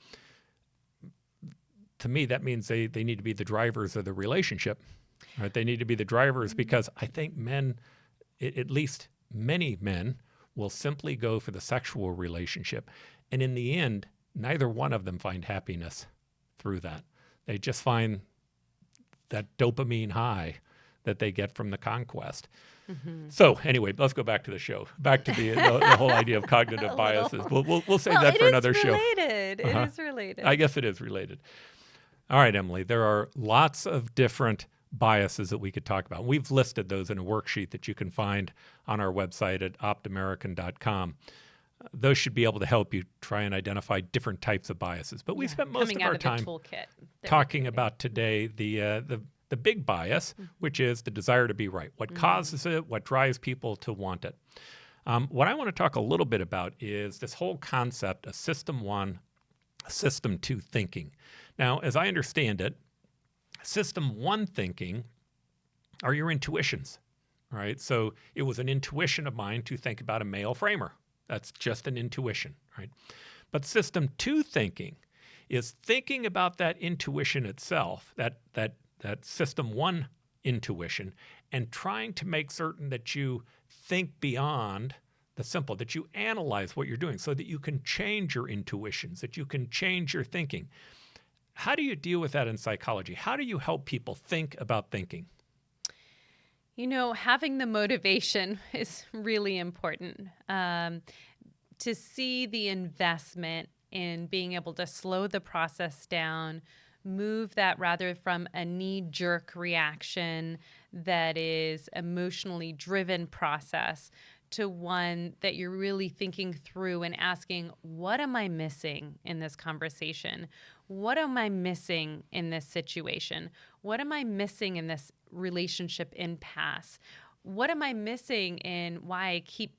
To me, that means they need to be the drivers of the relationship. Right? They need to be the drivers because I think men, at least many men, will simply go for the sexual relationship. And in the end, neither one of them find happiness through that. They just find that dopamine high that they get from the conquest. So anyway, let's go back to the show. Back to the whole idea of cognitive biases. We'll save that for another show. It is related. I guess it is related. All right, Emily, there are lots of different biases that we could talk about. We've listed those in a worksheet that you can find on our website at optamerican.com. Those should be able to help you try and identify different types of biases. But we spent most of our time talking about today the big bias, which is the desire to be right. What causes it, what drives people to want it. What I want to talk a little bit about is this whole concept of system 1, system 2 thinking. Now, as I understand it, system 1 thinking are your intuitions, right? So it was an intuition of mine to think about a male framer. That's just an intuition, right? But system 2 thinking is thinking about that intuition itself, that system 1 intuition, and trying to make certain that you think beyond the simple, that you analyze what you're doing so that you can change your intuitions, that you can change your thinking. How do you deal with that in psychology? How do you help people think about thinking? Having the motivation is really important. To see the investment in being able to slow the process down, move that rather from a knee-jerk reaction that is emotionally driven process to one that you're really thinking through and asking, what am I missing in this conversation? What am I missing in this situation? What am I missing in this relationship impasse? What am I missing in why I keep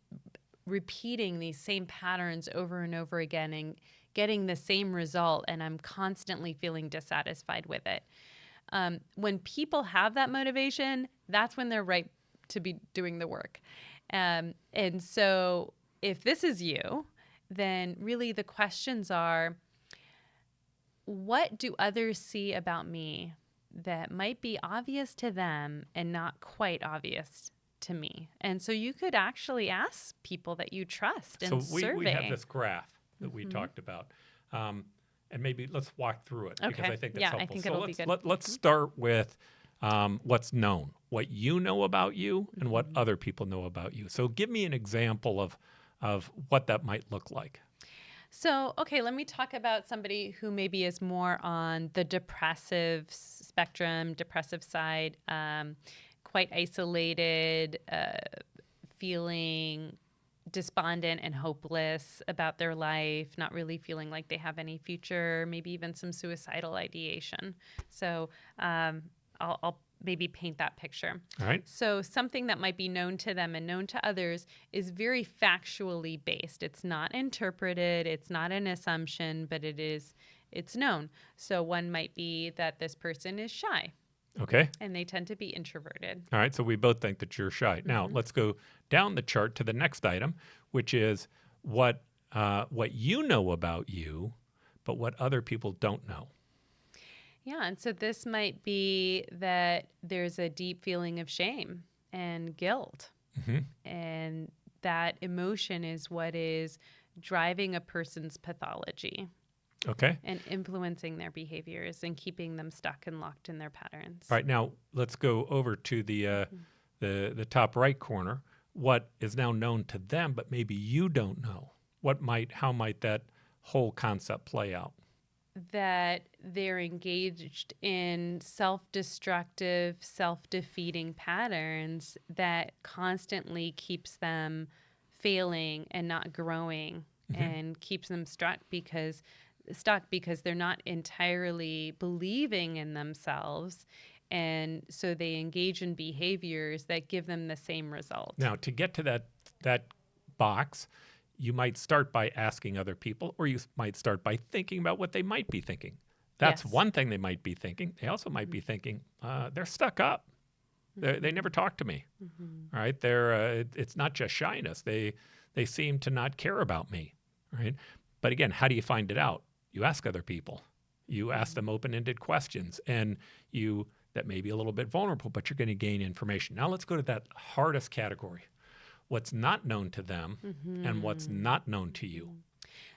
repeating these same patterns over and over again and getting the same result, and I'm constantly feeling dissatisfied with it? When people have that motivation, that's when they're right to be doing the work. And so if this is you, then really the questions are, what do others see about me that might be obvious to them and not quite obvious to me? And so you could actually ask people that you trust and So we survey. have this graph that we talked about. And maybe let's walk through it because Okay. I think that's Yeah, I helpful. think So it'll be good. let's start with what's known, what you know about you and what other people know about you. So give me an example of what that might look like. So, okay, let me talk about somebody who maybe is more on the depressive spectrum, depressive side, quite isolated, feeling despondent and hopeless about their life, not really feeling like they have any future, maybe even some suicidal ideation. So I'll maybe paint that picture. All right. So something that might be known to them and known to others is very factually based. It's not interpreted, it's not an assumption, but it's known. So one might be that this person is shy. Okay. And they tend to be introverted. All right. So we both think that you're shy. Now let's go down the chart to the next item, which is what you know about you, but what other people don't know. Yeah, and so this might be that there's a deep feeling of shame and guilt. And that emotion is what is driving a person's pathology. Okay. And influencing their behaviors and keeping them stuck and locked in their patterns. All right. Now let's go over to the top right corner. What is now known to them, but maybe you don't know? How might that whole concept play out? That they're engaged in self-destructive, self-defeating patterns that constantly keeps them failing and not growing and keeps them stuck because they're not entirely believing in themselves. And so they engage in behaviors that give them the same result. Now, to get to that box, you might start by asking other people, or you might start by thinking about what they might be thinking. That's Yes. one thing they might be thinking. They also might be thinking, they're stuck up. They never talk to me. All right. It's not just shyness. They seem to not care about me. Right. But again, how do you find it out? You ask other people. You ask them open-ended questions, and that may be a little bit vulnerable, but you're going to gain information. Now let's go to that hardest category. What's not known to them and what's not known to you.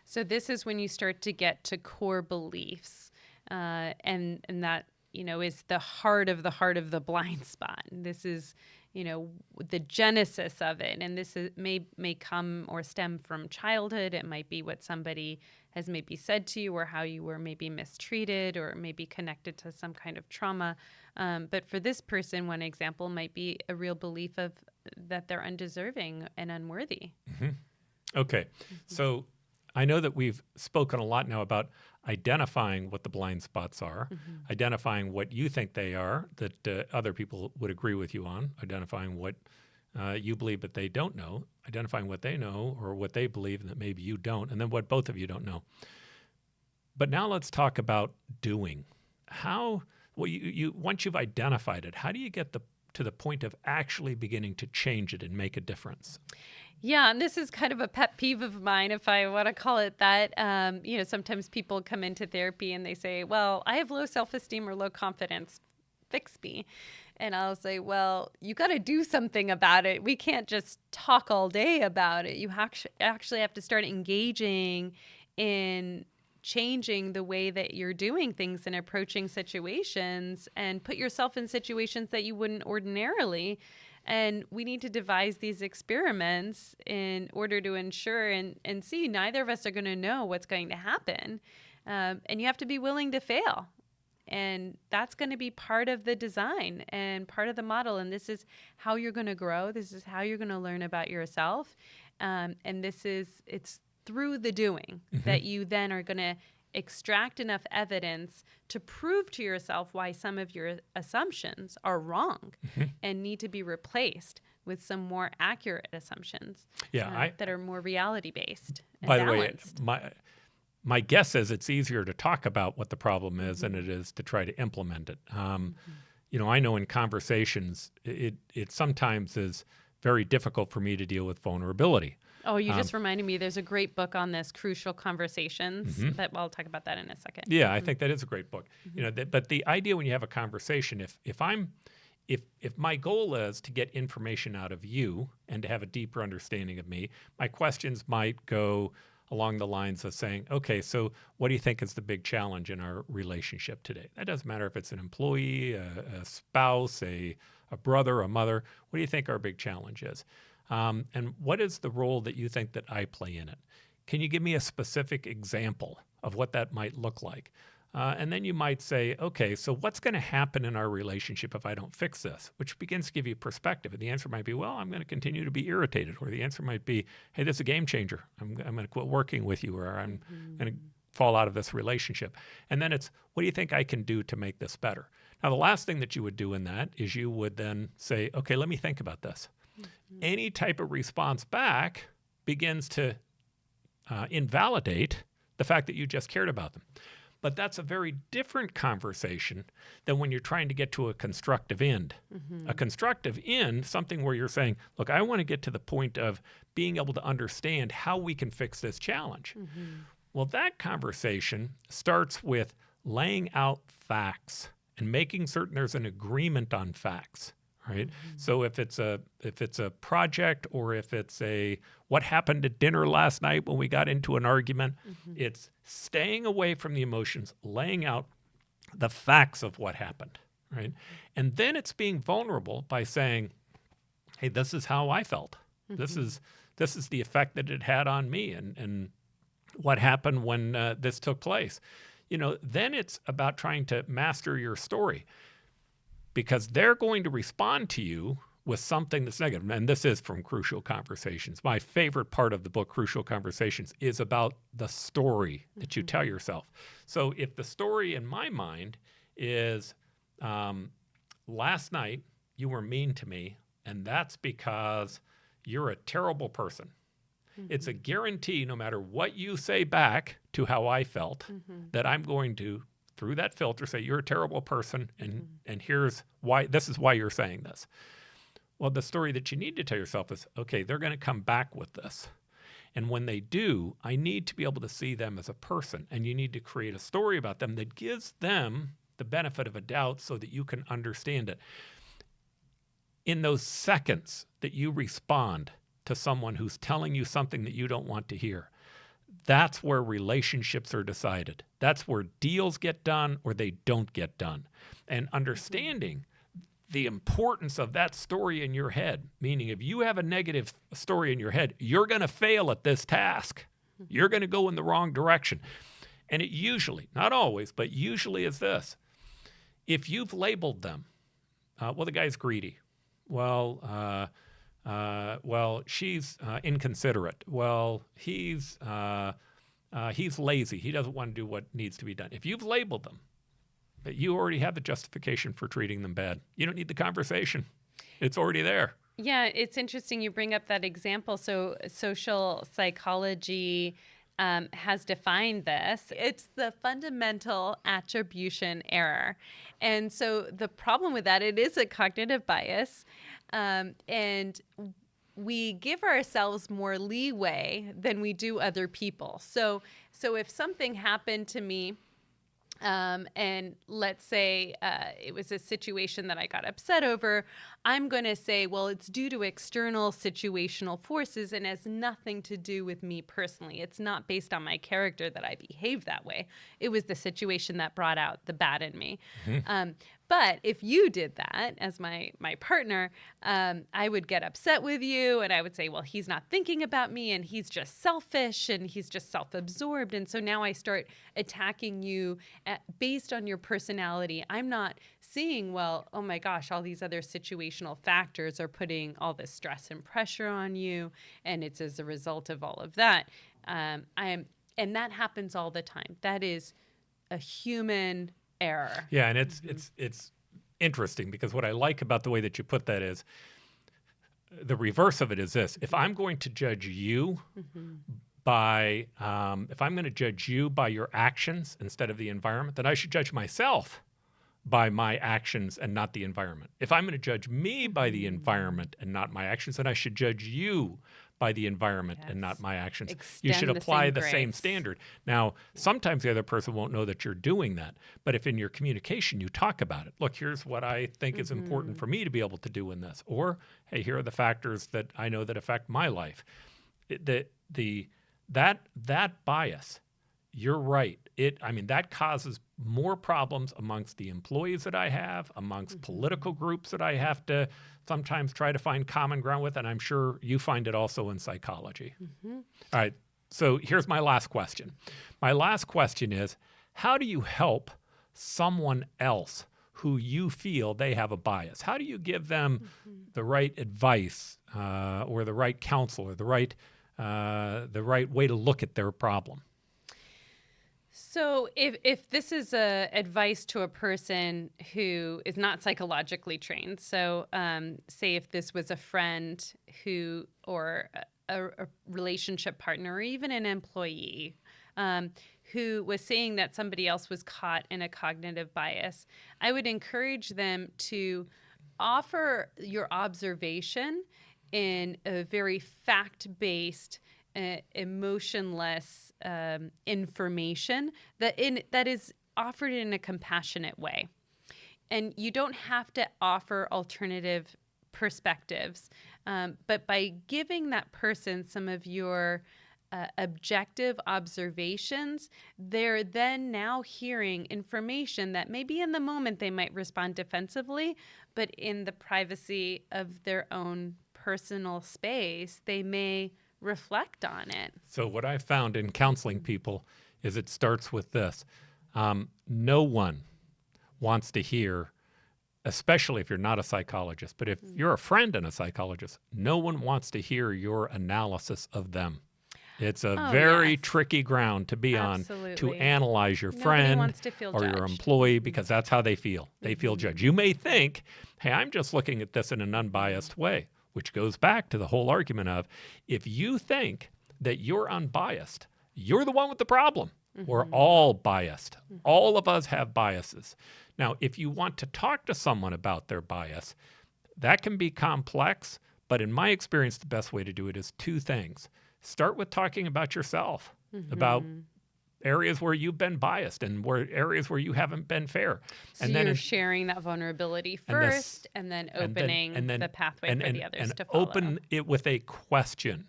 So this is when you start to get to core beliefs, and that is the heart of the blind spot. This is the genesis of it, and this may come or stem from childhood. It might be what somebody has maybe said to you, or how you were maybe mistreated, or maybe connected to some kind of trauma. But for this person, one example might be a real belief that they're undeserving and unworthy. Okay, so I know that we've spoken a lot now about identifying what the blind spots are, identifying what you think they are that other people would agree with you on, identifying what you believe but they don't know, identifying what they know or what they believe that maybe you don't, and then what both of you don't know. But now let's talk about doing. Once you've identified it, how do you get to the point of actually beginning to change it and make a difference? Yeah, and this is kind of a pet peeve of mine, if I want to call it that. Sometimes people come into therapy and they say, well, I have low self-esteem or low confidence. Fix me. And I'll say, well, you got to do something about it. We can't just talk all day about it. You actually have to start engaging in changing the way that you're doing things and approaching situations, and put yourself in situations that you wouldn't ordinarily. And we need to devise these experiments in order to ensure and see neither of us are going to know what's going to happen. And you have to be willing to fail. And that's going to be part of the design and part of the model. And this is how you're going to grow. This is how you're going to learn about yourself. And it's through the doing that you then are going to extract enough evidence to prove to yourself why some of your assumptions are wrong and need to be replaced with some more accurate assumptions that are more reality-based and balanced. By the way, my guess is it's easier to talk about what the problem is than it is to try to implement it. I know in conversations, it sometimes is very difficult for me to deal with vulnerability. Oh, you just reminded me, there's a great book on this, Crucial Conversations, that I'll talk about that in a second. Yeah, I think that is a great book. But the idea when you have a conversation, if my goal is to get information out of you and to have a deeper understanding of me, my questions might go along the lines of saying, okay, so what do you think is the big challenge in our relationship today? That doesn't matter if it's an employee, a spouse, a brother, a mother. What do you think our big challenge is? And what is the role that you think that I play in it? Can you give me a specific example of what that might look like? And then you might say, okay, so what's going to happen in our relationship if I don't fix this? Which begins to give you perspective. And the answer might be, well, I'm going to continue to be irritated. Or the answer might be, hey, this is a game changer. I'm going to quit working with you, or I'm going to fall out of this relationship. And then it's, what do you think I can do to make this better? Now, the last thing that you would do in that is you would then say, okay, let me think about this. Any type of response back begins to invalidate the fact that you just cared about them. But that's a very different conversation than when you're trying to get to a constructive end. A constructive end, something where you're saying, look, I want to get to the point of being able to understand how we can fix this challenge. Well, that conversation starts with laying out facts and making certain there's an agreement on facts. Right. So if it's a project, or if it's a what happened at dinner last night when we got into an argument, it's staying away from the emotions, laying out the facts of what happened. Right. And then it's being vulnerable by saying, hey, this is how I felt. This is the effect that it had on me, and what happened when this took place. Then it's about trying to master your story, because they're going to respond to you with something that's negative. And this is from Crucial Conversations. My favorite part of the book, Crucial Conversations, is about the story that you tell yourself. So if the story in my mind is, last night you were mean to me, and that's because you're a terrible person. It's a guarantee, no matter what you say back to how I felt, that I'm going to, through that filter, say you're a terrible person, and here's why. This is why you're saying this. Well, the story that you need to tell yourself is, okay, they're going to come back with this. And when they do, I need to be able to see them as a person. And you need to create a story about them that gives them the benefit of a doubt so that you can understand it. In those seconds that you respond to someone who's telling you something that you don't want to hear, that's where relationships are decided. That's where deals get done or they don't get done. And understanding the importance of that story in your head, meaning if you have a negative story in your head, you're going to fail at this task. You're going to go in the wrong direction. And it usually, not always, but usually is this. If you've labeled them, well, the guy's greedy. Well, she's inconsiderate. Well, he's lazy. He doesn't want to do what needs to be done. If you've labeled them, but you already have the justification for treating them bad. You don't need the conversation. It's already there. Yeah, it's interesting you bring up that example. So social psychology has defined this. It's the fundamental attribution error. And so the problem with that, it is a cognitive bias. And we give ourselves more leeway than we do other people. So if something happened to me, and let's say it was a situation that I got upset over, I'm going to say, well, it's due to external situational forces and has nothing to do with me personally. It's not based on my character that I behave that way. It was the situation that brought out the bad in me. But if you did that as my partner, I would get upset with you and I would say, well, he's not thinking about me and he's just selfish and he's just self-absorbed. And so now I start attacking you based on your personality. I'm not seeing, well, oh my gosh, all these other situational factors are putting all this stress and pressure on you. And it's as a result of all of that. And that happens all the time. That is a human error. Yeah, and it's interesting because what I like about the way that you put that is the reverse of it is this. If I'm going to judge you by if I'm going to judge you by your actions instead of the environment, then I should judge myself by my actions and not the environment. If I'm going to judge me by the environment and not my actions, then I should judge you by the environment and not my actions. You should apply the same standard. Now, sometimes the other person won't know that you're doing that, but if in your communication you talk about it, look, here's what I think is important for me to be able to do in this, or hey, here are the factors that I know that affect my life. That bias, you're right. That causes more problems amongst the employees that I have, amongst political groups that I have to sometimes try to find common ground with, and I'm sure you find it also in psychology. All right, so here's my last question. My last question is, how do you help someone else who you feel they have a bias? How do you give them the right advice or the right counsel or the right way to look at their problem? So if this is advice to a person who is not psychologically trained, so say if this was a friend or a relationship partner or even an employee who was saying that somebody else was caught in a cognitive bias, I would encourage them to offer your observation in a very fact-based, emotionless information that is offered in a compassionate way. And you don't have to offer alternative perspectives, but by giving that person some of your objective observations, they're then now hearing information that maybe in the moment they might respond defensively, but in the privacy of their own personal space, they may reflect on it. So what I found in counseling people is it starts with this. No one wants to hear, especially if you're not a psychologist, but if you're a friend and a psychologist, no one wants to hear your analysis of them. It's a very tricky ground to be on to analyze your friend or your employee because that's how they feel. They feel judged. You may think, hey, I'm just looking at this in an unbiased way, which goes back to the whole argument of if you think that you're unbiased, you're the one with the problem. We're all biased. All of us have biases. Now, if you want to talk to someone about their bias, that can be complex, but in my experience, the best way to do it is two things. Start with talking about yourself, about areas where you've been biased and areas where you haven't been fair. So you're sharing that vulnerability first and then opening the pathway for the others to follow. Open it with a question.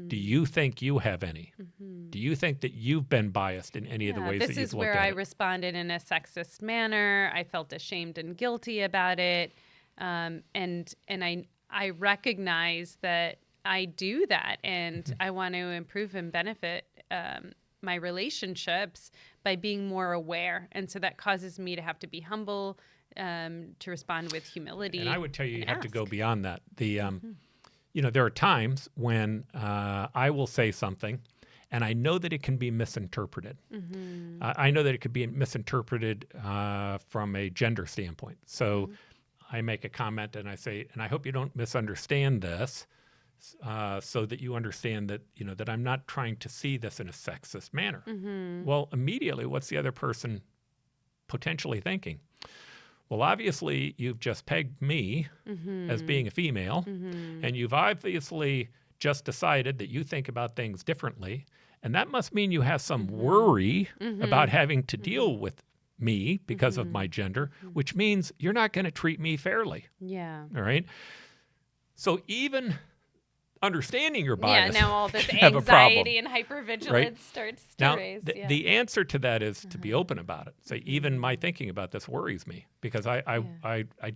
Do you think you have any? Do you think that you've been biased in any of the ways that you've looked at it? This is where I responded in a sexist manner. I felt ashamed and guilty about it. And I recognize that I do that, and I want to improve and benefit my relationships by being more aware. And so that causes me to have to be humble, to respond with humility. And I would tell you, you have to go beyond that. There are times when I will say something, and I know that it can be misinterpreted. I know that it could be misinterpreted from a gender standpoint. So I make a comment and I say, and I hope you don't misunderstand this, so that you understand that, that I'm not trying to see this in a sexist manner. Well, immediately, what's the other person potentially thinking? Well, obviously, you've just pegged me as being a female, and you've obviously just decided that you think about things differently, and that must mean you have some worry about having to deal with me because of my gender, which means you're not going to treat me fairly. Yeah. All right? So even understanding your bias. Yeah, now all this anxiety and hypervigilance starts to raise. The answer to that is to be open about it. Say, even my thinking about this worries me because I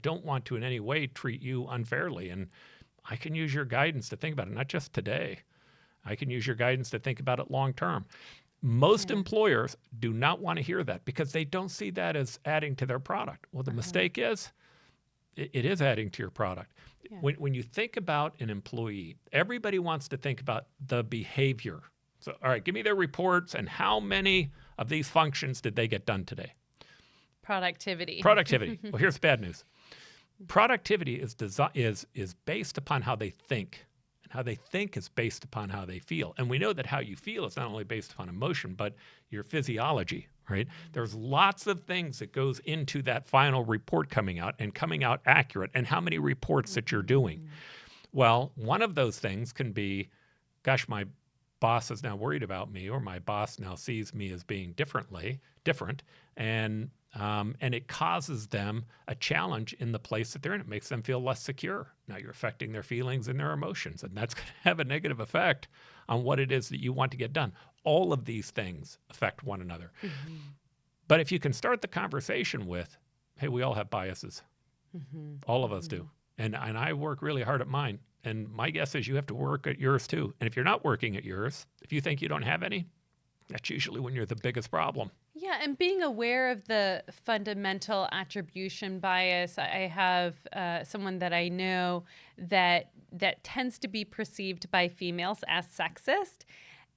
don't want to in any way treat you unfairly. And I can use your guidance to think about it, not just today. I can use your guidance to think about it long term. Most employers do not want to hear that because they don't see that as adding to their product. Well, the mistake is it is adding to your product. Yeah. When you think about an employee, everybody wants to think about the behavior. So, all right, give me their reports and how many of these functions did they get done today? Productivity. Well, here's bad news. Productivity is based upon how they think, and how they think is based upon how they feel. And we know that how you feel is not only based upon emotion, but your physiology, right? There's lots of things that goes into that final report coming out and coming out accurate, and how many reports that you're doing. Well, one of those things can be, gosh, my boss is now worried about me, or my boss now sees me as being different, and it causes them a challenge in the place that they're in. It makes them feel less secure. Now you're affecting their feelings and their emotions, and that's going to have a negative effect on what it is that you want to get done. All of these things affect one another. But if you can start the conversation with, hey, we all have biases. All of us do. And I work really hard at mine. And my guess is you have to work at yours too. And if you're not working at yours, if you think you don't have any, that's usually when you're the biggest problem. Yeah, and being aware of the fundamental attribution bias. I have someone that I know that tends to be perceived by females as sexist.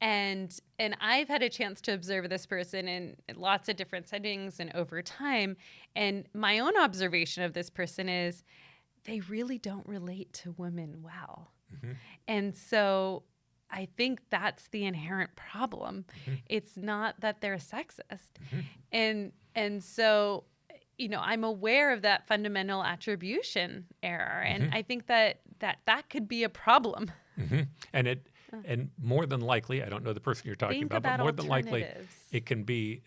And I've had a chance to observe this person in lots of different settings and over time. And my own observation of this person is they really don't relate to women well. And so I think that's the inherent problem. It's not that they're sexist. And so, I'm aware of that fundamental attribution error. And I think that could be a problem. And more than likely, I don't know the person you're talking about, but more than likely, it can be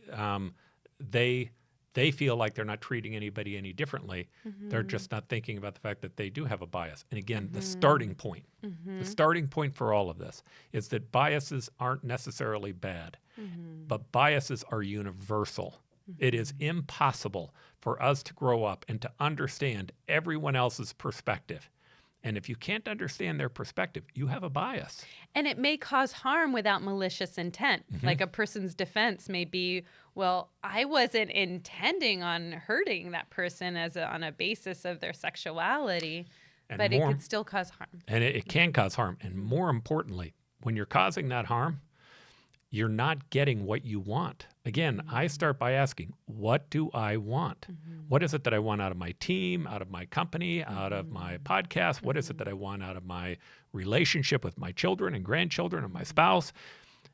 they feel like they're not treating anybody any differently. They're just not thinking about the fact that they do have a bias. And again, the starting point for all of this is that biases aren't necessarily bad, but biases are universal. It is impossible for us to grow up and to understand everyone else's perspective. And if you can't understand their perspective, you have a bias. And it may cause harm without malicious intent. Like a person's defense may be, well, I wasn't intending on hurting that person on a basis of their sexuality, but it could still cause harm. And it can cause harm. And more importantly, when you're causing that harm, you're not getting what you want. Again, I start by asking, what do I want? What is it that I want out of my team, out of my company, out of my podcast? What is it that I want out of my relationship with my children and grandchildren and my spouse?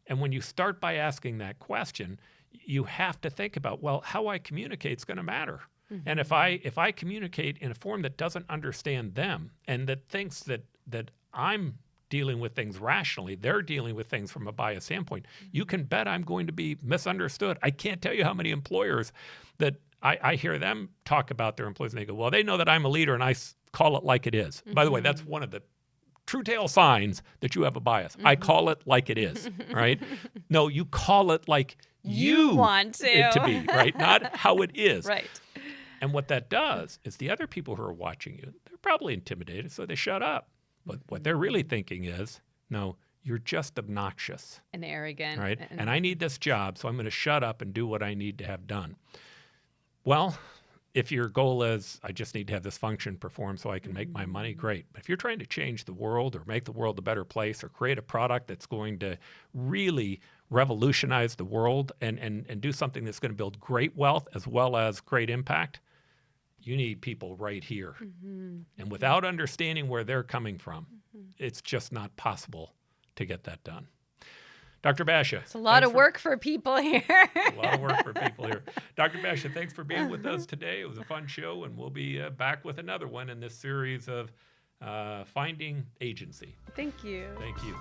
And when you start by asking that question, you have to think about, well, how I communicate is going to matter. And if I communicate in a form that doesn't understand them and that thinks that I'm dealing with things rationally, they're dealing with things from a biased standpoint, you can bet I'm going to be misunderstood. I can't tell you how many employers that I hear them talk about their employees and they go, well, they know that I'm a leader and I call it like it is. By the way, that's one of the true tale signs that you have a bias. I call it like it is, right? No, you call it like you want it to be, right? Not how it is. Right. And what that does is the other people who are watching you, they're probably intimidated, so they shut up. But what they're really thinking is, no, you're just obnoxious. And arrogant. Right? And I need this job, so I'm going to shut up and do what I need to have done. Well, if your goal is, I just need to have this function performed so I can make my money, great. But if you're trying to change the world or make the world a better place or create a product that's going to really revolutionize the world and do something that's going to build great wealth as well as great impact, you need people right here. And without understanding where they're coming from, it's just not possible to get that done. Dr. Bashah. It's a lot of work for people here. A lot of work for people here. Dr. Bashah, thanks for being with us today. It was a fun show, and we'll be back with another one in this series of Finding Agency. Thank you. Thank you.